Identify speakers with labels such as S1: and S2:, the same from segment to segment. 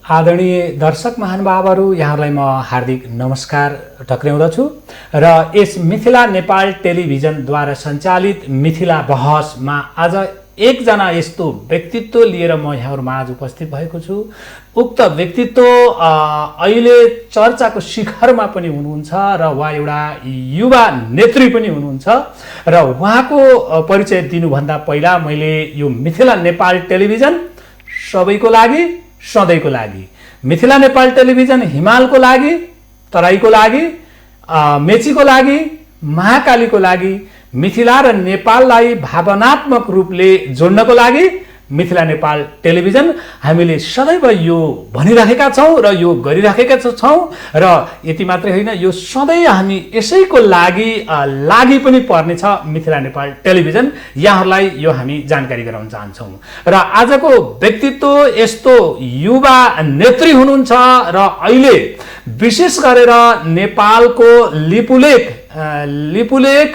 S1: आदरणीय दर्शक महानुभावहरू, यहाँलाई म हार्दिक नमस्कार टक्राउँदछु र यस मिथिला नेपाल टेलिभिजनद्वारा सञ्चालित मिथिला बहसमा आज एकजना यस्तो व्यक्तित्व लिएर म यहाँहरुमाझ उपस्थित भएको छु। उक्त व्यक्तित्व अहिले चर्चाको शिखरमा पनि हुनुहुन्छ र उहाँ एउटा युवा नेत्री पनि हुनुहुन्छ र उहाँको परिचय दिनुभन्दा पहिला मैले यो मिथिला नेपाल टेलिभिजन सबैको लागि सधैँको लागि, मिथिला नेपाल टेलिभिजन हिमालको लागि, तराईको लागि, मेचीको लागि, महाकालीको लागि, मिथिला र नेपाललाई भावनात्मक रूपले जोड्नको लागि मिथिला नेपाल टेलिभिजन हामीले सदैव यो भनिराखेका छौं र यो गरिराखेका छौं र यति मात्रै होइन, यो सधैँ हामी यसैको लागि पनि पर्नेछ मिथिला नेपाल टेलिभिजन। यहाँहरूलाई यो हामी जानकारी गराउन चाहन्छौं र आजको व्यक्तित्व यस्तो युवा नेत्री हुनुहुन्छ र अहिले विशेष गरेर नेपालको लिपुलेक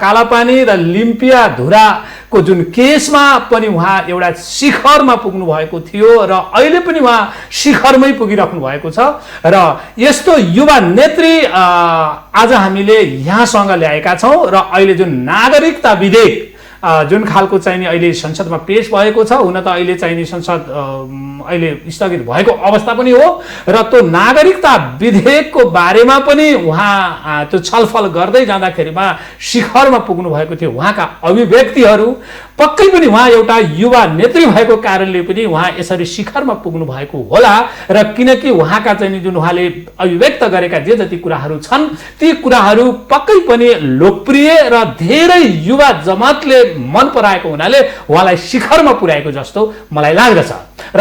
S1: कालापानी र लिम्पिया धुराको जुन केसमा पनि उहाँ एउटा शिखरमा पुग्नु भएको थियो र अहिले पनि उहाँ शिखरमै पुगिराख्नु भएको छ र यस्तो युवा नेत्री आज हामीले यहाँसँग ल्याएका छौं र अहिले जुन नागरिकता विधेयक जुन खालको चाहिँ नि अहिले संसदमा पेश भएको छ, हुन त अहिले चाहिँ नि संसद अहिले स्थगित भएको अवस्था पनि हो र त्यो नागरिकता विधेयकको बारेमा पनि उहाँ त्यो छलफल गर्दै जाँदाखेरिमा शिखरमा पुग्नु भएको थियो। उहाँका अभिव्यक्तिहरू पक्कै पनि उहाँ एउटा युवा नेत्री भएको कारणले पनि उहाँ यसरी शिखरमा पुग्नु भएको होला र किनकि उहाँका चाहिँ जुन उहाँले अभिव्यक्त गरेका जे जति कुराहरू छन् ती कुराहरू पक्कै पनि लोकप्रिय र धेरै युवा जमातले मन पराएको हुनाले उहाँलाई शिखरमा पुर्याएको जस्तो मलाई लाग्दछ र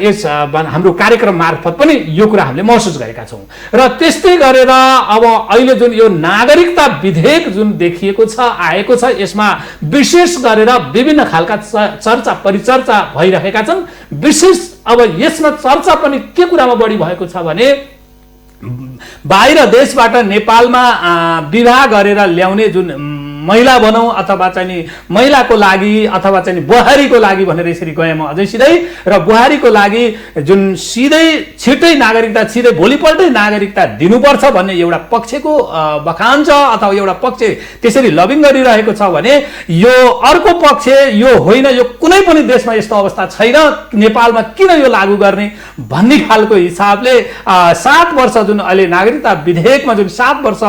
S1: यस हाम्रो कार्यक्रम मार्फत पनि यो कुरा हामीले महसुस गरेका छौं र त्यस्तै गरेर अब अहिले जुन यो नागरिकता विधेयक जुन देखिएको छ, आएको छ, यसमा विशेष गरेर विभिन्न खालका चर्चा परिचर्चा भइरहेका छन्। विशेष अब यसमा चर्चा पनि के कुरामा बढी भएको छ भने बाहिर देशबाट नेपालमा विवाह गरेर ल्याउने जुन महिला भनौं अथवा चाहिँ नि महिलाको लागि अथवा चाहिँ बुहारीको लागि भनेर यसरी गए म अझै सिधै र बुहारीको लागि जुन सिधै छिटै नागरिकता छिटै भोलिपल्टै नागरिकता दिनुपर्छ भन्ने एउटा पक्षको बखान छ अथवा एउटा पक्ष त्यसरी लबिङ गरिरहेको छ भने यो अर्को पक्ष यो होइन, यो कुनै पनि देशमा यस्तो अवस्था छैन, नेपालमा किन यो लागू गर्ने भन्ने खालको हिसाबले 7 वर्ष जुन अहिले नागरिकता विधेयकमा जुन 7 वर्ष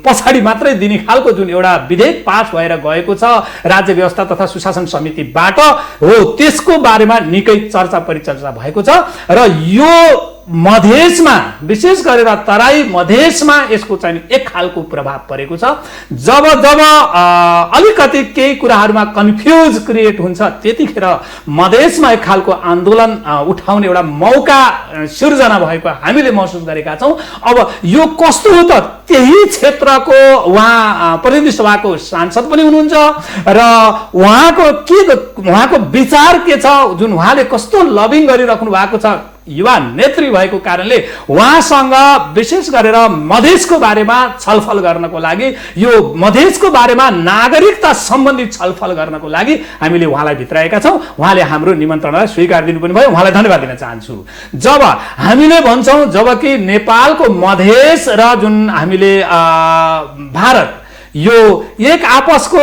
S1: पछाडि मात्रै दिने खालको जुन एउटा विधेयक पास भएर गएको छ राज्य व्यवस्था तथा सुशासन समितिबाट हो, त्यसको बारेमा निकै चर्चा परिचर्चा भएको छ र यो मधेसमा विशेष गरेर तराई मधेसमा यसको चाहिँ एक खालको प्रभाव परेको छ। जब अलिकति केही कुराहरूमा कन्फ्युज क्रिएट हुन्छ त्यतिखेर मधेसमा एक खालको आन्दोलन उठाउने एउटा मौका सिर्जना भएको हामीले महसुस गरेका छौं। अब यो कस्तो हो त, त्यही क्षेत्रको उहाँ प्रतिनिधि सभाको सांसद पनि हुनुहुन्छ र उहाँको विचार के छ, जुन उहाँले कस्तो लबिङ गरिराख्नु भएको छ युवा नेत्री भएको कारणले उहाँसँग विशेष गरेर मधेसको बारेमा छलफल गर्नको लागि, यो मधेसको बारेमा नागरिकता सम्बन्धी छलफल गर्नको लागि हामीले उहाँलाई भित्राएका छौं। उहाँले हाम्रो निमन्त्रणालाई स्वीकार दिनु पनि भयो, उहाँलाई धन्यवाद दिन चाहन्छु। जब हामीले भन्छौं जबकि नेपालको मधेस र जुन हामीले भारत यो एक आपसको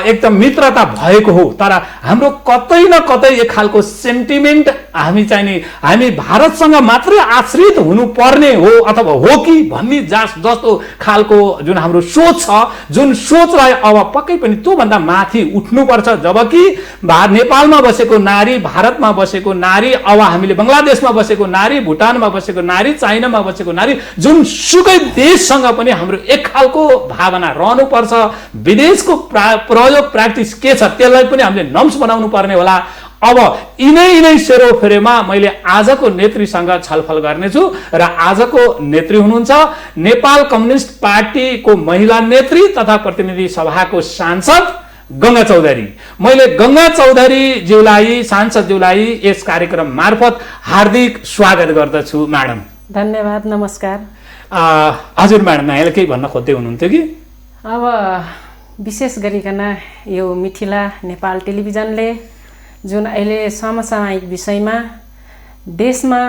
S1: एकदम मित्रता भएको हो, तर हाम्रो कतै न कतै एक खालको सेन्टिमेन्ट हामी भारतसँग मात्रै आश्रित हुनु पर्ने हो अथवा हो कि भन्ने जस्तो खालको जुन हाम्रो सोच छ, जुन सोचलाई अब पक्कै पनि त्यो भन्दा माथि उठ्नुपर्छ। जबकि नेपालमा बसेको नारी, भारतमा बसेको नारी, अब हामीले बंगलादेशमा बसेको नारी, भुटानमा बसेको नारी, चाइनामा बसेको नारी, जुन सुकै देशसँग पनि हाम्रो एक खालको भावना रहनु पर्छ। विदेशको प्रयोग प्र्याक्टिस के छ त्यसलाई पनि हामीले नम्स बनाउनु पर्ने होला। अब यिनै सेरोफेरोमा मैले आजको नेत्रीसँग छलफल गर्नेछु र आजको नेत्री हुनुहुन्छ नेपाल कम्युनिस्ट पार्टीको महिला नेत्री तथा प्रतिनिधि सभाको सांसद गंगा चौधरी। मैले गंगा चौधरी ज्यूलाई, सांसद ज्यूलाई यस कार्यक्रम मार्फत हार्दिक स्वागत गर्दछु। म्याडम
S2: धन्यवाद, नमस्कार।
S1: हजुर म्याडम, यहाँले केही भन्न खोज्दै हुनुहुन्थ्यो कि?
S2: अब विशेष गरिकन यो मिथिला नेपाल टेलिभिजनले जुन अहिले समसामयिक विषयमा देशमा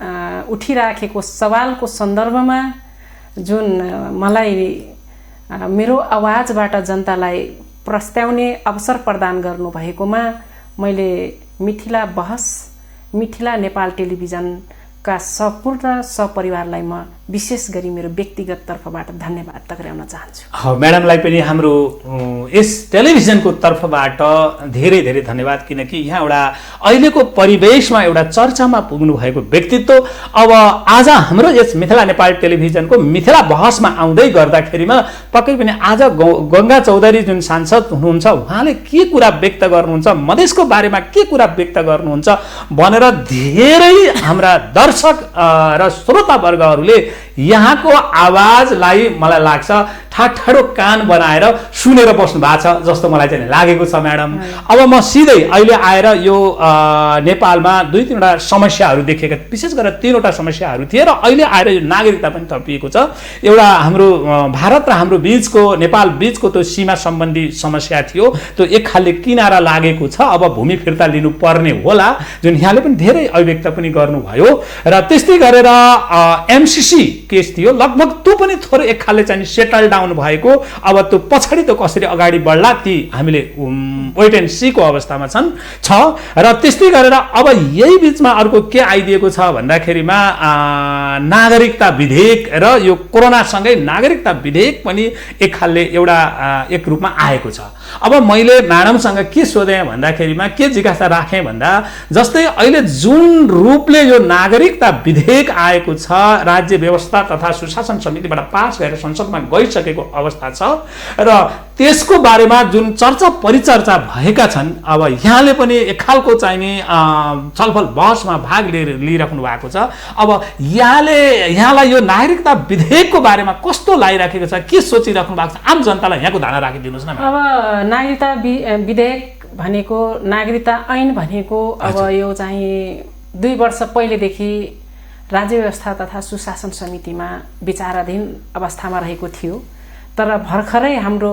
S2: उठिराखेको सवालको सन्दर्भमा जुन मलाई मेरो आवाजबाट जनतालाई प्रस्ताउने अवसर प्रदान गर्नुभएकोमा मैले मिथिला बहस, मिथिला नेपाल टेलिभिजनका सम्पूर्ण सपरिवारलाई म विशेष गरी मेरो व्यक्तिगत तर्फबाट धन्यवाद टक्राउन चाहन्छु।
S1: म्याडमलाई पनि हाम्रो यस टेलिभिजनको तर्फबाट धेरै धेरै धन्यवाद, किनकि यहाँ एउटा अहिलेको परिवेशमा एउटा चर्चामा पुग्नु भएको व्यक्तित्व अब आज हाम्रो यस मिथिला नेपाल टेलिभिजनको मिथिला बहसमा आउँदै गर्दाखेरिमा पक्कै पनि आज गङ्गा चौधरी जुन सांसद हुनुहुन्छ उहाँले के कुरा व्यक्त गर्नुहुन्छ, मधेसको बारेमा के कुरा व्यक्त गर्नुहुन्छ भनेर धेरै हाम्रा दर्शक र श्रोतावर्गहरूले यहाँको आवाजलाई मलाई लाग्छ ठाडो कान बनाएर सुनेर बस्नु भएको छ जस्तो मलाई चाहिँ लागेको छ म्याडम। अब म सिधै अहिले आएर यो नेपालमा 2-3वटा समस्याहरू देखेका, विशेष गरेर 3वटा समस्याहरू थिए र अहिले आएर यो नागरिकता पनि थपिएको छ। एउटा हाम्रो भारत र हाम्रो बिचको, नेपाल बिचको त्यो सीमा सम्बन्धी समस्या थियो, त्यो एक खालले किनारा लागेको छ, अब भूमि फिर्ता लिनुपर्ने होला, जुन यहाँले पनि धेरै अभिव्यक्त पनि गर्नुभयो। र त्यस्तै गरेर एमसीसी केस थियो, लगभग त्यो पनि थोरै एक खालले चाहिँ सेटल डाउन भएको, अब त्यो पछाडि त्यो कसरी अगाडि बढ्ला ती हामीले वेट एन्ड सी को अवस्थामा छ। र त्यस्तै गरेर अब यही बिचमा अर्को के आइदिएको छ भन्दाखेरिमा नागरिकता विधेयक र यो कोरोनासँगै नागरिकता विधेयक पनि एक खालले एउटा एक रूपमा आएको छ। अब मैले म्याडमसँग के सोधेँ भन्दाखेरिमा के जिज्ञासा राखेँ भन्दा, जस्तै अहिले जुन रूपले यो नागरिकता विधेयक आएको छ, राज्य व्यवस्था तथा सुशासन समितिबाट पास गरेर संसदमा गइसकेको अवस्था छ र त्यसको बारेमा जुन चर्चा परिचर्चा भएका छन्, अब यहाँले पनि एक खालको चाहिने छलफल बहसमा भाग लिइराख्नु भएको छ। अब यहाँलाई यो नागरिकता विधेयकको बारेमा कस्तो लागिराखेको छ, के सोचिराख्नु भएको छ, आम जनतालाई यहाँको धारणा राखिदिनुहोस् न।
S2: अब नागरिकता विधेयक भनेको, नागरिकता ऐन भनेको अब यो चाहिँ 2 वर्ष पहिलेदेखि राज्य व्यवस्था तथा सुशासन समितिमा विचाराधीन अवस्थामा रहेको थियो, तर भर्खरै हाम्रो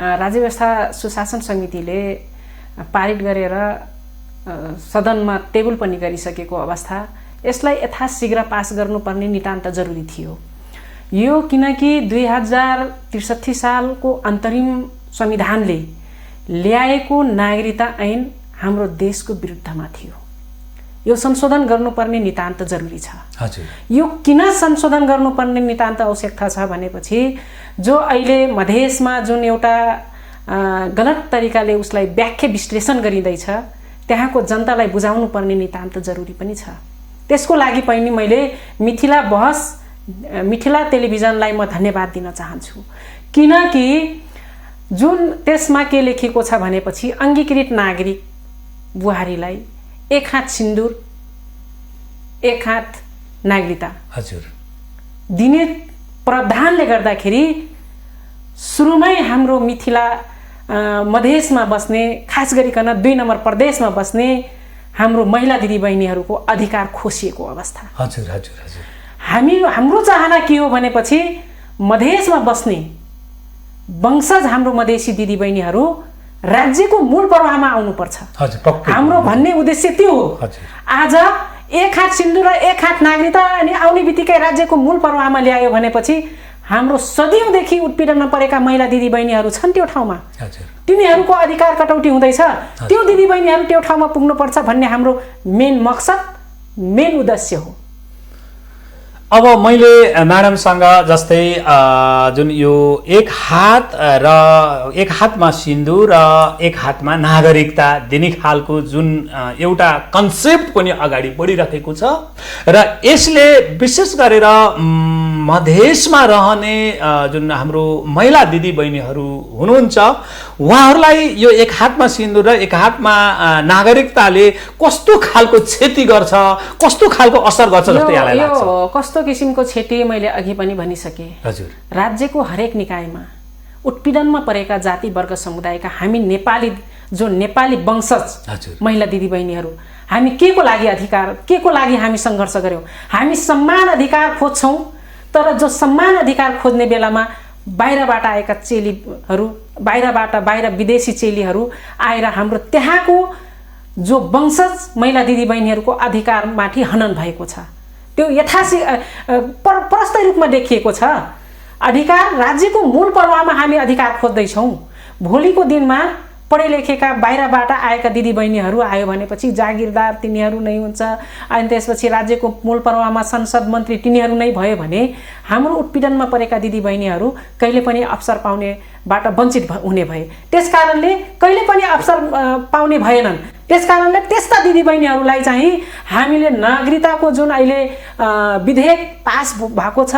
S2: राज्य व्यवस्था सुशासन समितिले पारित गरेर सदनमा टेबल पनि गरिसकेको अवस्था, यसलाई यथाशीघ्र पास गर्नुपर्ने नितान्त जरुरी थियो। यो किनकि 2063 सालको अन्तरिम संविधानले ल्याएको नागरिकता ऐन हाम्रो देशको विरुद्धमा थियो। यो संशोधन गर्नुपर्ने नितान्त जरुरी छ।
S1: हजुर,
S2: यो किन संशोधन गर्नुपर्ने नितान्त आवश्यकता छ भनेपछि जो अहिले मधेसमा जुन एउटा गलत तरिकाले उसलाई व्याख्या विश्लेषण गरिँदैछ, त्यहाँको जनतालाई बुझाउनु पर्ने नितान्त जरुरी पनि छ। त्यसको लागि पनि मैले मिथिला बहस, मिथिला टेलिभिजनलाई म धन्यवाद दिन चाहन्छु, किनकि जुन त्यसमा के लेखेको छ भनेपछि अङ्गीकृत नागरिक बुहारीलाई 1 हात सिन्दुर 1 हात नागरिकता
S1: हजुर
S2: दिने प्रावधानले गर्दाखेरि सुरुमै हाम्रो मिथिला मधेसमा बस्ने, खास गरिकन 2 नम्बर प्रदेशमा बस्ने हाम्रो महिला दिदीबहिनीहरूको अधिकार खोसिएको अवस्था।
S1: हजुर हजुर हजुर
S2: हाम्रो चाहना के हो भनेपछि मधेसमा बस्ने वंशज हाम्रो मधेसी दिदीबहिनीहरू राज्यको मूल प्रवाहमा आउनुपर्छ। हाम्रो भन्ने उद्देश्य त्यो हो। आज 1 हात सिन्दुर र 1 हात नागरिकता अनि आउने बित्तिकै राज्यको मूल प्रवाहमा ल्यायो भनेपछि हाम्रो सदियौंदेखि उत्पीडनमा परेका महिला दिदीबहिनीहरू छन् त्यो ठाउँमा, तिनीहरूको अधिकार कटौती हुँदैछ, त्यो दिदीबहिनीहरू त्यो ठाउँमा पुग्नुपर्छ भन्ने हाम्रो मेन मकसद, मेन उद्देश्य हो।
S1: अब मैले म्याडमसँग जस्तै जुन यो 1 हात र 1 हातमा सिन्दुर र 1 हातमा नागरिकता दिने खालको जुन एउटा कन्सेप्ट पनि अगाडि बढिरहेको छ र यसले विशेष गरेर मधेसमा रहने जुन हाम्रो महिला दिदीबहिनीहरू हुनुहुन्छ उहाँहरूलाई यो 1 हातमा सिन्दुर र 1 हातमा नागरिकताले कस्तो खालको क्षति गर्छ, कस्तो खालको असर गर्छ जस्तो यहाँलाई लाग्छ?
S2: कस्तो किसिमको क्षति मैले अघि पनि भनिसके।
S1: हजुर,
S2: राज्यको हरेक निकायमा उत्पीडनमा परेका जाति वर्ग समुदायका हामी नेपाली, जो नेपाली वंशज महिला दिदीबहिनीहरू, हामी के को लागि अधिकार, के को लागि हामी सङ्घर्ष गर्यौं? हामी सम्मान अधिकार खोज्छौं, तर जो सम्मान अधिकार खोज्ने बेलामा बाहिरबाट आएका चेलीहरू, बाहिर विदेशी चेलीहरू आएर हाम्रो त्यहाँको जो वंशज महिला दिदीबहिनीहरूको अधिकारमाथि हनन भएको छ। त्यो प्रस्त रूपमा देखिएको छ। अधिकार राज्यको मूल पर्वामा हामी अधिकार खोज्दैछौँ। भोलिको दिनमा पढे लेखेका बाहिरबाट आएका दिदीबहिनीहरू आयो भनेपछि जागिरदार तिनीहरू नै हुन्छ, अनि त्यसपछि राज्यको मूल पर्वामा संसद मन्त्री तिनीहरू नै भयो भने हाम्रो उत्पीडनमा परेका दिदीबहिनीहरू कहिले पनि अवसर पाउनेबाट वञ्चित हुने भए। त्यसकारणले कहिले पनि अवसर पाउने भएनन्। त्यसकारणले त्यस्ता दिदीबहिनीहरूलाई चाहिँ हामीले नागरिकताको जुन अहिले विधेयक पास भएको छ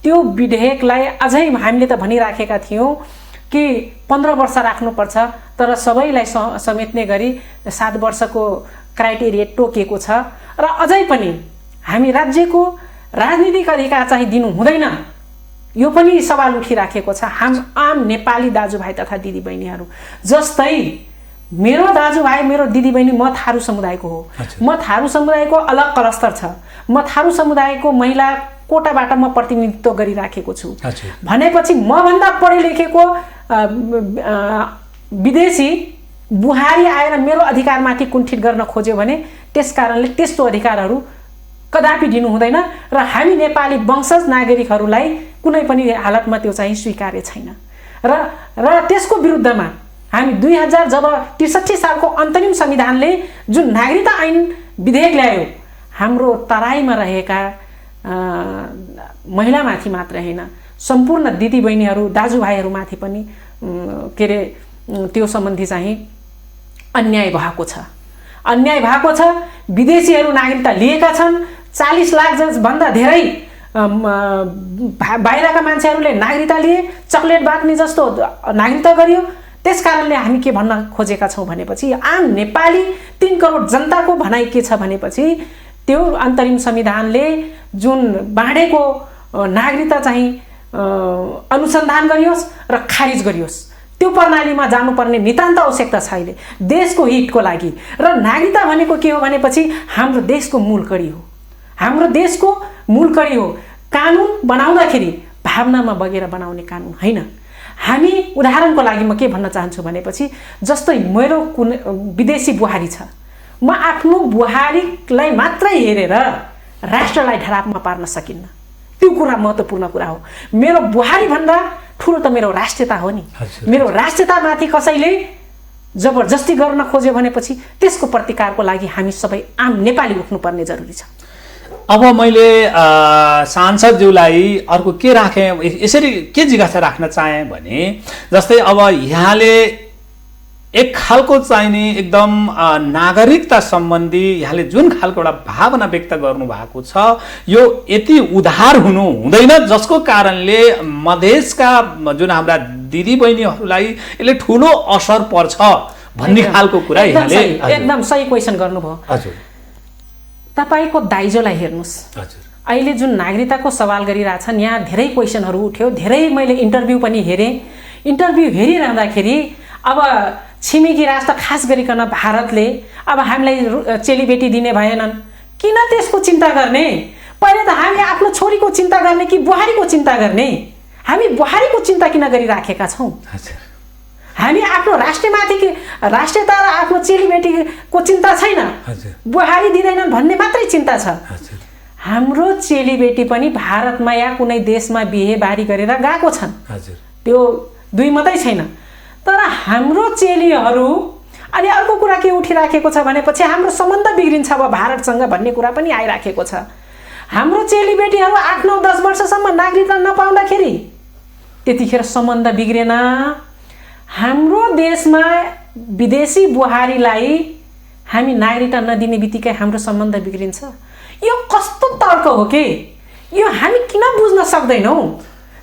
S2: त्यो विधेयकलाई अझै हामीले त भनिराखेका थियौँ कि 15 वर्ष राख्नुपर्छ, तर सबैलाई समेट्ने गरी 7 वर्षको क्राइटेरिया तोकेको छ र अझै पनि हामी राज्यको राजनीतिक अधिकार चाहिँ दिनु हुँदैन, यो पनि सवाल उठिराखेको छ। आम नेपाली दाजुभाइ तथा दिदीबहिनीहरू जस्तै मेरो दाजुभाइ मेरो दिदीबहिनी म थारू समुदायको हो। म थारू समुदायको अलग क्लस्टर छ। म थारू समुदायको महिला कोटाबाट म प्रतिनिधित्व गरिराखेको छु भनेपछि मभन्दा पढे लेखेको विदेशी बुहारी आएर मेरो अधिकारमाथि कुण्ठित गर्न खोज्यो भने त्यसकारणले त्यस्तो अधिकारहरू कदापि दिनु हुँदैन र हामी नेपाली वंशज नागरिकहरूलाई कुनै पनि हालतमा त्यो चाहिँ स्वीकार्य छैन। र त्यसको विरुद्धमा हामी 2000 जब 63 सालको अन्तरिम संविधानले जुन नागरिकता ऐन विधेयक ल्यायो, हाम्रो तराईमा रहेका महिलामाथि मात्र होइन सम्पूर्ण दिदीबहिनीहरू दाजुभाइहरूमाथि पनि के अरे त्यो सम्बन्धी चाहिँ अन्याय भएको छ। अन्याय भएको छ। विदेशीहरू नागरिकता लिएका छन्। 40 लाख भन्दा धेरै बाहिरका मान्छेहरूले नागरिकता लिए। चकलेट बाँड्ने जस्तो नागरिकता गरियो। त्यसकारणले हामी के भन्न खोजेका छौँ भनेपछि आम नेपाली 3 करोड जनताको भनाइ के छ भनेपछि त्यो अन्तरिम संविधानले जुन बाँडेको नागरिकता चाहिँ अनुसन्धान गरियोस् र खारिज गरियोस्। त्यो प्रणालीमा जानुपर्ने नितान्त आवश्यकता छ अहिले देशको हितको लागि। र नागरिकता भनेको के हो भनेपछि हाम्रो देशको मूल कडी हो। हाम्रो देशको मूल कडी हो। कानुन बनाउँदाखेरि भावनामा बगेर बनाउने कानुन होइन। हामी उदाहरणको लागि म के भन्न चाहन्छु भनेपछि जस्तै मेरो कुनै विदेशी बुहारी छ, म आफ्नो बुहारीलाई मात्रै हेरेर राष्ट्रलाई धरापमा पार्न सकिन्न। त्यो कुरा महत्त्वपूर्ण कुरा हो। मेरो बुहारी भन्दा ठुलो त मेरो राष्ट्रियता हो नि। मेरो राष्ट्रियतामाथि कसैले जबरजस्ती गर्न खोज्यो भनेपछि त्यसको प्रतिकारको लागि हामी सबै आम नेपाली उठ्नुपर्ने जरुरी छ।
S1: अब मैले सांसदज्यूलाई अर्को के राखेँ, यसरी के जिज्ञासा राख्न चाहेँ भने जस्तै अब यहाँले एक खालको चाहिने एकदम नागरिकता सम्बन्धी यहाँले जुन खालको एउटा भावना व्यक्त गर्नु भएको छ यो यति उदार हुनु हुँदैन जसको कारणले मधेसका जुन हाम्रा दिदीबहिनीहरूलाई यसले ठुलो असर पर्छ भन्ने खालको कुरा यहाँले
S2: एकदम सही क्वेसन गर्नुभयो।
S1: हजुर,
S2: तपाईको दाइजोलाई हेर्नुस्।
S1: हजुर,
S2: अहिले जुन नागरिकताको सवाल गरिरहेछन् यहाँ धेरै क्वेसनहरू उठ्यो। धेरै मैले इन्टरभ्यू पनि हेरेँ। इन्टरभ्यू हेरिरहँदाखेरि अब छिमेकी राष्ट्र खास गरिकन भारतले अब हामीलाई चेलीबेटी दिने भएनन्, किन त्यसको चिन्ता गर्ने? पहिले त हामी आफ्नो छोरीको चिन्ता गर्ने कि बुहारीको चिन्ता गर्ने? हामी बुहारीको चिन्ता किन गरिराखेका छौँ? हामी आफ्नो राष्ट्रियता र आफ्नो चेलीबेटीको चिन्ता छैन, बुहारी दिँदैनन् भन्ने मात्रै चिन्ता छ। हाम्रो चेलीबेटी पनि भारतमा या कुनै देशमा बिहेबारी गरेर गएको छन्, त्यो दुई मात्रै छैन। तर हाम्रो चेलीहरू अनि अर्को कुरा के उठिराखेको छ भनेपछि हाम्रो सम्बन्ध बिग्रिन्छ अब भारतसँग भन्ने कुरा पनि आइराखेको छ। हाम्रो चेलीबेटीहरू 8, 9, 10 वर्षसम्म नागरिकता नपाउँदाखेरि त्यतिखेर सम्बन्ध बिग्रेन। हाम्रो देशमा विदेशी बुहारीलाई हामी नागरिकता नदिने बित्तिकै हाम्रो सम्बन्ध बिग्रिन्छ। यो कस्तो तर्क हो के? यो हामी किन बुझ्न सक्दैनौँ?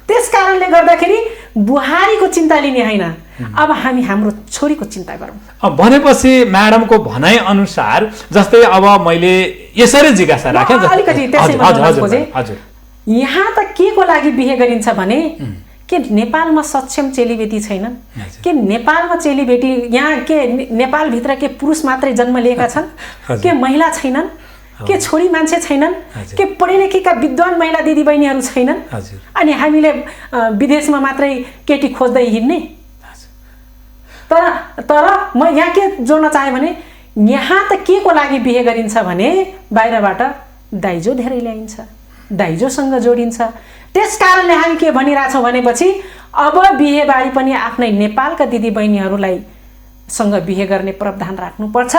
S2: त्यसकारणले गर्दाखेरि बुहारीको चिन्ता लिने होइन, अब हामी हाम्रो छोरीको चिन्ता गरौँ।
S1: भनेपछि म्याडमको भनाइ अनुसार जस्तै अब मैले यसरी जिज्ञासा राखेँ
S2: अलिकति यहाँ त के को लागि बिहे गरिन्छ भने के नेपालमा सक्षम चेलीबेटी छैनन्? के नेपालमा चेलीबेटी यहाँ के नेपालभित्र के पुरुष मात्रै जन्म लिएका छन्? के महिला छैनन्? के छोरी मान्छे छैनन्? के पढे लेखेका विद्वान महिला दिदीबहिनीहरू छैनन्? अनि हामीले विदेशमा मात्रै केटी खोज्दै हिँड्ने? तर म यहाँ के जोड्न चाहेँ भने यहाँ त के को लागि बिहे गरिन्छ भने बाहिरबाट दाइजो धेरै ल्याइन्छ, दाइजोसँग जोडिन्छ। त्यस कारणले हामी के भनिरहेछौँ भनेपछि अब बिहेबारी पनि आफ्नै नेपालका दिदीबहिनीहरूलाई सँग बिहे गर्ने प्रावधान राख्नुपर्छ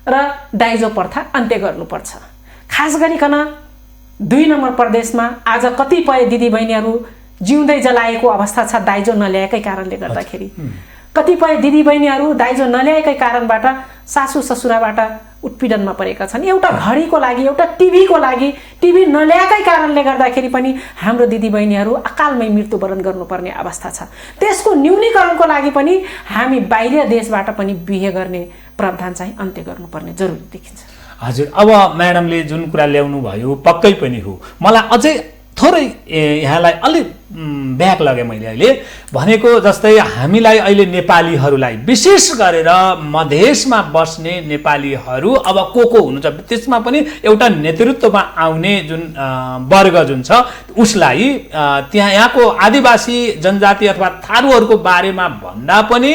S2: र दाइजो प्रथा अन्त्य गर्नुपर्छ। खास गरिकन 2 नम्बर प्रदेशमा आज कतिपय दिदीबहिनीहरू जिउँदै जलाएको अवस्था छ दाइजो नल्याएकै कारणले गर्दाखेरि। कतिपय दिदीबहिनीहरू दाइजो नल्याएकै कारणबाट सासू ससुराबाट उत्पीडनमा परेका छन्। एउटा घडीको लागि, एउटा टिभीको लागि, टिभी नल्याएकै कारणले गर्दाखेरि पनि हाम्रो दिदीबहिनीहरू अकालमै मृत्युवरण गर्नुपर्ने अवस्था छ। त्यसको न्यूनीकरणको लागि पनि हामी बाहिर देशबाट पनि बिहे गर्ने प्रावधान चाहिँ अन्त्य गर्नुपर्ने जरुरी देखिन्छ।
S1: हजुर, अब म्याडमले जुन कुरा ल्याउनु भयो पक्कै पनि हो। मलाई अझै थोरै यहाँलाई अलिक ब्याक लाग्यो मैले अहिले भनेको जस्तै हामीलाई अहिले नेपालीहरूलाई विशेष गरेर मधेसमा बस्ने नेपालीहरू अब को हुनुहुन्छ त्यसमा पनि एउटा नेतृत्वमा आउने जुन वर्ग जुन छ उसलाई यहाँको आदिवासी जनजाति अथवा थारूहरूको बारेमा भन्दा पनि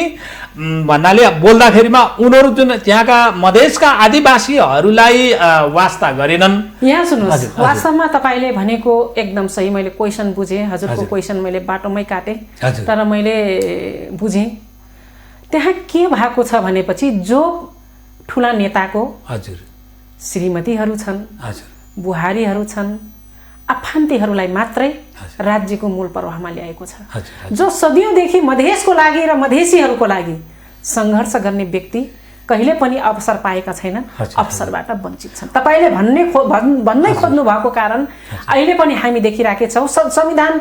S1: भन्नाले बोल्दाखेरिमा उनीहरू जुन त्यहाँका मधेसका आदिवासीहरूलाई वास्ता गरेनन्।
S2: यहाँ सुन्नुहोस्, वास्तवमा तपाईँले भनेको एकदम सही। मैले क्वेसन बुझेँ, हजुरको क्वेसन मैले बाटोमै काटेँ, तर मैले बुझेँ त्यहाँ के भएको छ भनेपछि जो ठुला नेताको श्रीमतीहरू छन्, बुहारीहरू छन्, आफन्तीहरूलाई मात्रै राज्यको मूल प्रवाहमा ल्याएको छ। जो सदियौँदेखि मधेसको लागि र मधेसीहरूको लागि सङ्घर्ष गर्ने व्यक्ति कहिले पनि अवसर पाएका छैनन्, अवसरबाट वञ्चित छन्। तपाईँले भन्नै खोज्नु भएको कारण अहिले पनि हामी देखिरहेका छौँ। संविधान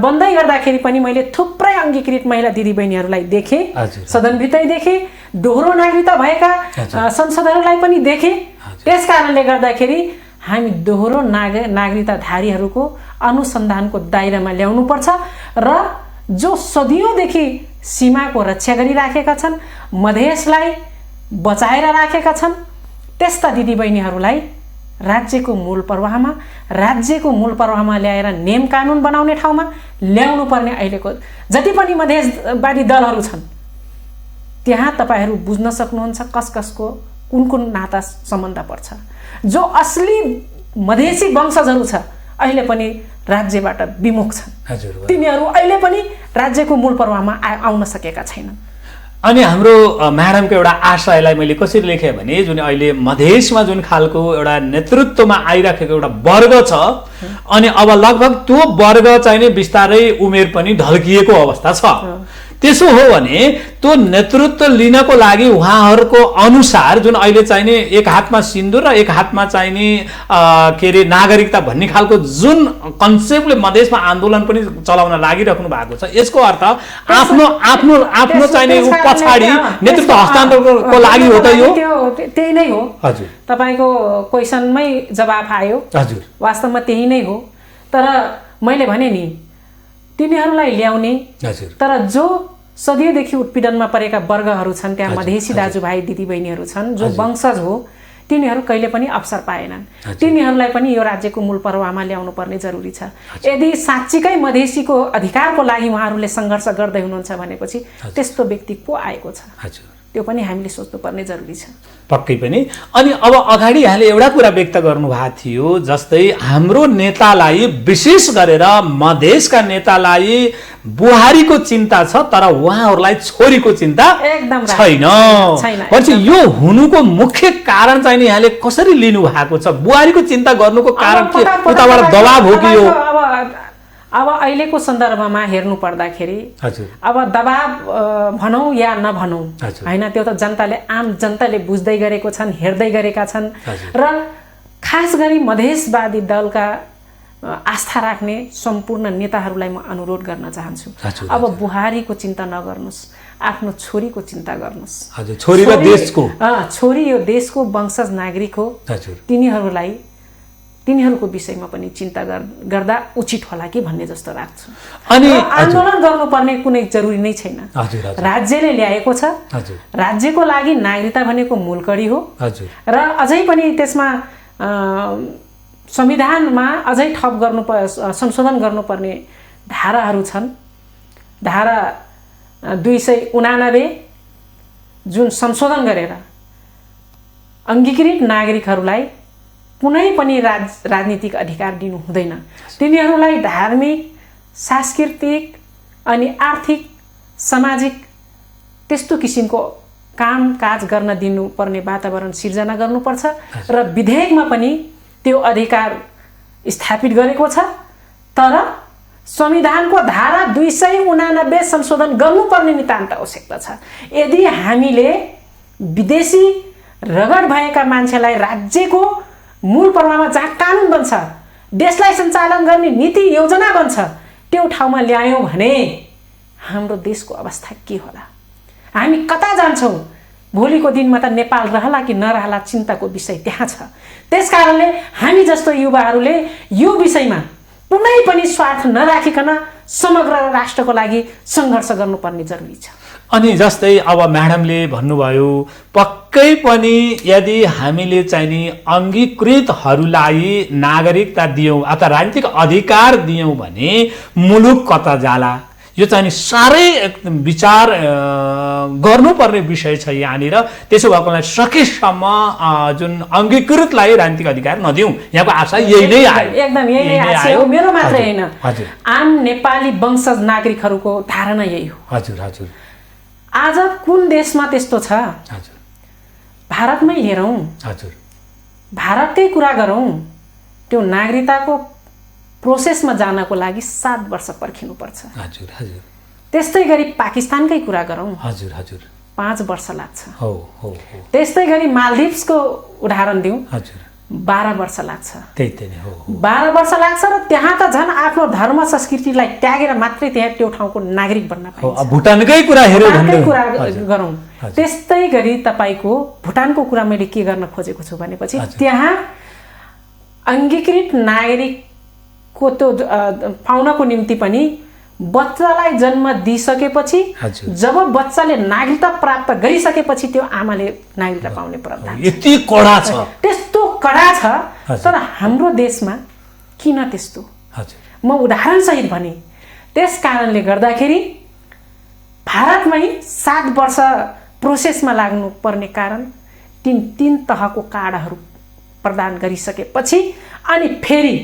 S2: बन्दै गर्दाखेरि पनि मैले थुप्रै अङ्गीकृत महिला दिदीबहिनीहरूलाई देखेँ, सदनभित्रै देखेँ, दोहोरो नागरिकता भएका संसदहरूलाई पनि देखेँ। त्यस कारणले गर्दाखेरि हामी दोहोरो नागरिकताधारीहरूको अनुसन्धानको दायरामा ल्याउनुपर्छ र जो सदियौँदेखि सीमाको रक्षा गरिराखेका छन्, मधेसलाई बचाएर राखेका छन्, त्यस्ता दिदीबहिनीहरूलाई राज्यको मूल प्रवाहमा ल्याएर नियम कानुन बनाउने ठाउँमा ल्याउनु पर्ने अहिलेको जति पनि मधेसवादी दलहरू छन् त्यहाँ तपाईँहरू बुझ्न सक्नुहुन्छ कसको कुन नाता सम्बन्ध पर्छ। जो असली मधेसी वंशजहरू छ अहिले पनि राज्यबाट विमुख छन्, तिनीहरू अहिले पनि राज्यको मूल प्रवाहमा आउन सकेका छैनन्।
S1: अनि हाम्रो म्याडमको एउटा आशयलाई मैले कसरी लेखेँ भने जुन अहिले मधेसमा जुन खालको एउटा नेतृत्वमा आइराखेको एउटा वर्ग छ अनि अब लगभग त्यो वर्ग चाहिँ नि बिस्तारै उमेर पनि ढल्किएको अवस्था छ। त्यसो हो भने त्यो नेतृत्व लिनको लागि उहाँहरूको अनुसार जुन अहिले चाहिँ नि एक हातमा सिन्दुर र एक हातमा चाहिँ नि के अरे नागरिकता भन्ने खालको जुन कन्सेप्टले मधेसमा आन्दोलन पनि चलाउन लागिराख्नु भएको छ, यसको अर्थ आफ्नो आफ्नो आफ्नो चाहिँ नि पछाडि नेतृत्व हस्तान्तरणको लागि हो त यो?
S2: त्यही नै हो। हजुर, तपाईँको क्वेसनमै जवाफ आयो। हजुर, वास्तवमा त्यही नै हो। तर मैले भने नि तिनीहरूलाई ल्याउने, तर जो सदियौँदेखि उत्पीडनमा परेका वर्गहरू छन् त्यहाँ मधेसी दाजुभाइ दिदीबहिनीहरू छन् जो वंशज हो तिनीहरू कहिले पनि अवसर पाएनन्। तिनीहरूलाई पनि यो राज्यको मूल प्रवाहमा ल्याउनु पर्ने जरुरी छ। यदि साँच्चीकै मधेसीको अधिकारको लागि उहाँहरूले सङ्घर्ष गर्दै हुनुहुन्छ भनेपछि त्यस्तो व्यक्ति को आएको छ त्यो पनि हामीले सोच्नुपर्ने जरुरी छ।
S1: पक्कै पनि। अनि अब अगाडि यहाँले एउटा कुरा व्यक्त गर्नुभएको थियो जस्तै हाम्रो नेतालाई विशेष गरेर मधेसका नेतालाई बुहारीको चिन्ता छ तर उहाँहरूलाई छोरीको चिन्ता छैन। पछि यो हुनुको मुख्य कारण चाहिँ नि यहाँले कसरी लिनु भएको छ? बुहारीको चिन्ता गर्नुको कारण के? उताबाट दबाब हो कि यो?
S2: अब अहिलेको सन्दर्भमा हेर्नु पर्दाखेरि अब दबाब भनौँ या नभनौँ हैन, त्यो त जनताले आम जनताले बुझ्दै गरेको छन्, हेर्दै गरेका छन् र खास गरी मधेसवादी दलका आस्था राख्ने सम्पूर्ण नेताहरूलाई म अनुरोध गर्न चाहन्छु अब बुहारीको चिन्ता नगर्नुस्, आफ्नो छोरीको चिन्ता गर्नुस्।
S1: छोरी र देशको,
S2: छोरी यो देशको वंशज नागरिक हो, तिनीहरूको विषयमा पनि चिन्ता गर्दा उचित होला कि भन्ने जस्तो लाग्छ। अनि आन्दोलन गर्नुपर्ने कुनै जरुरी नै छैन। राज्यले ल्याएको छ, राज्यको लागि नागरिकता भनेको मूलकडी हो र अझै पनि त्यसमा संविधानमा अझै थप संशोधन गर्नुपर्ने धाराहरू छन्। धारा 289 जुन संशोधन गरेर अङ्गीकृत नागरिकहरूलाई कुनै पनि राजनीतिक अधिकार दिनु हुँदैन। तिनीहरूलाई धार्मिक, सांस्कृतिक अनि आर्थिक, सामाजिक त्यस्तो किसिमको कामकाज गर्न दिनुपर्ने वातावरण सिर्जना गर्नुपर्छ र विधेयकमा पनि त्यो अधिकार स्थापित गरेको छ। तर संविधानको धारा 289 संशोधन गर्नुपर्ने नितान्त आवश्यकता छ। यदि हामीले विदेशी रगड भएका मान्छेलाई राज्यको मूल प्रवाहमा जहाँ कानुन बन्छ, देशलाई सञ्चालन गर्ने नीति योजना बन्छ, त्यो ठाउँमा ल्यायौँ भने हाम्रो देशको अवस्था के होला? हामी कता जान्छौँ? भोलिको दिनमा त नेपाल रहला कि नरहला चिन्ताको विषय त्यहाँ छ। त्यसकारणले हामी जस्तो युवाहरूले यो विषयमा कुनै पनि स्वार्थ नराखिकन समग्र राष्ट्रको लागि सङ्घर्ष गर्नुपर्ने जरुरी छ।
S1: अनि जस्तै अब म्याडमले भन्नुभयो पक्कै पनि यदि हामीले चाहिँ नि अङ्गीकृतहरूलाई नागरिकता दियौँ अथवा राजनीतिक अधिकार दियौँ भने मुलुक कता जाला? यो चाहिँ नि साह्रै विचार गर्नुपर्ने विषय छ यहाँनिर। त्यसो भएकोलाई सकेसम्म जुन अङ्गीकृतलाई राजनीतिक अधिकार नदिउँ, यहाँको आशा यही नै आयो।
S2: एकदम यही नै आयो। मेरो मात्रै होइन, आम नेपाली वंशज नागरिकहरूको धारणा यही हो।
S1: हजुर हजुर।
S2: आज कुन देशमा त्यस्तो छ?
S1: हजुर।
S2: भारतमै हेरौँ।
S1: हजुर।
S2: भारतकै कुरा गरौँ, त्यो नागरिकताको प्रोसेसमा जानको लागि 7 वर्ष पर्खिनुपर्छ।
S1: हजुर हजुर।
S2: त्यस्तै गरी पाकिस्तानकै कुरा गरौँ।
S1: हजुर हजुर।
S2: 5 वर्ष लाग्छ।
S1: हो हो।
S2: त्यस्तै गरी मालदिभ्सको उदाहरण दिउँ।
S1: हजुर।
S2: 12 वर्ष लाग्छ।
S1: त्यही हो।
S2: 12 वर्ष लाग्छ र त्यहाँ त झन् आफ्नो धर्म संस्कृतिलाई त्यागेर मात्रै त्यहाँ त्यो ठाउँको नागरिक बन्न पाइन्छ।
S1: भुटानकै कुरा हेर्यो भने
S2: कुरा गरौँ। त्यस्तै गरी तपाईको भुटानको कुरा मैले के गर्न खोजेको छु भनेपछि त्यहाँ अङ्गीकृत नागरिक को त्यो पाउनको निम्ति पनि बच्चालाई जन्म दिइसकेपछि जब बच्चाले नागरिकता प्राप्त गरिसकेपछि त्यो आमाले नागरिकता पाउने प्रावधान
S1: यति कडा छ।
S2: त्यस्तो कडा छ। तर हाम्रो देशमा किन त्यस्तो? म उदाहरणसहित भने त्यस कारणले गर्दाखेरि भारतमै 7 वर्ष प्रोसेसमा लाग्नु पर्ने कारण तीन तहको कार्डहरू प्रदान गरिसकेपछि अनि फेरि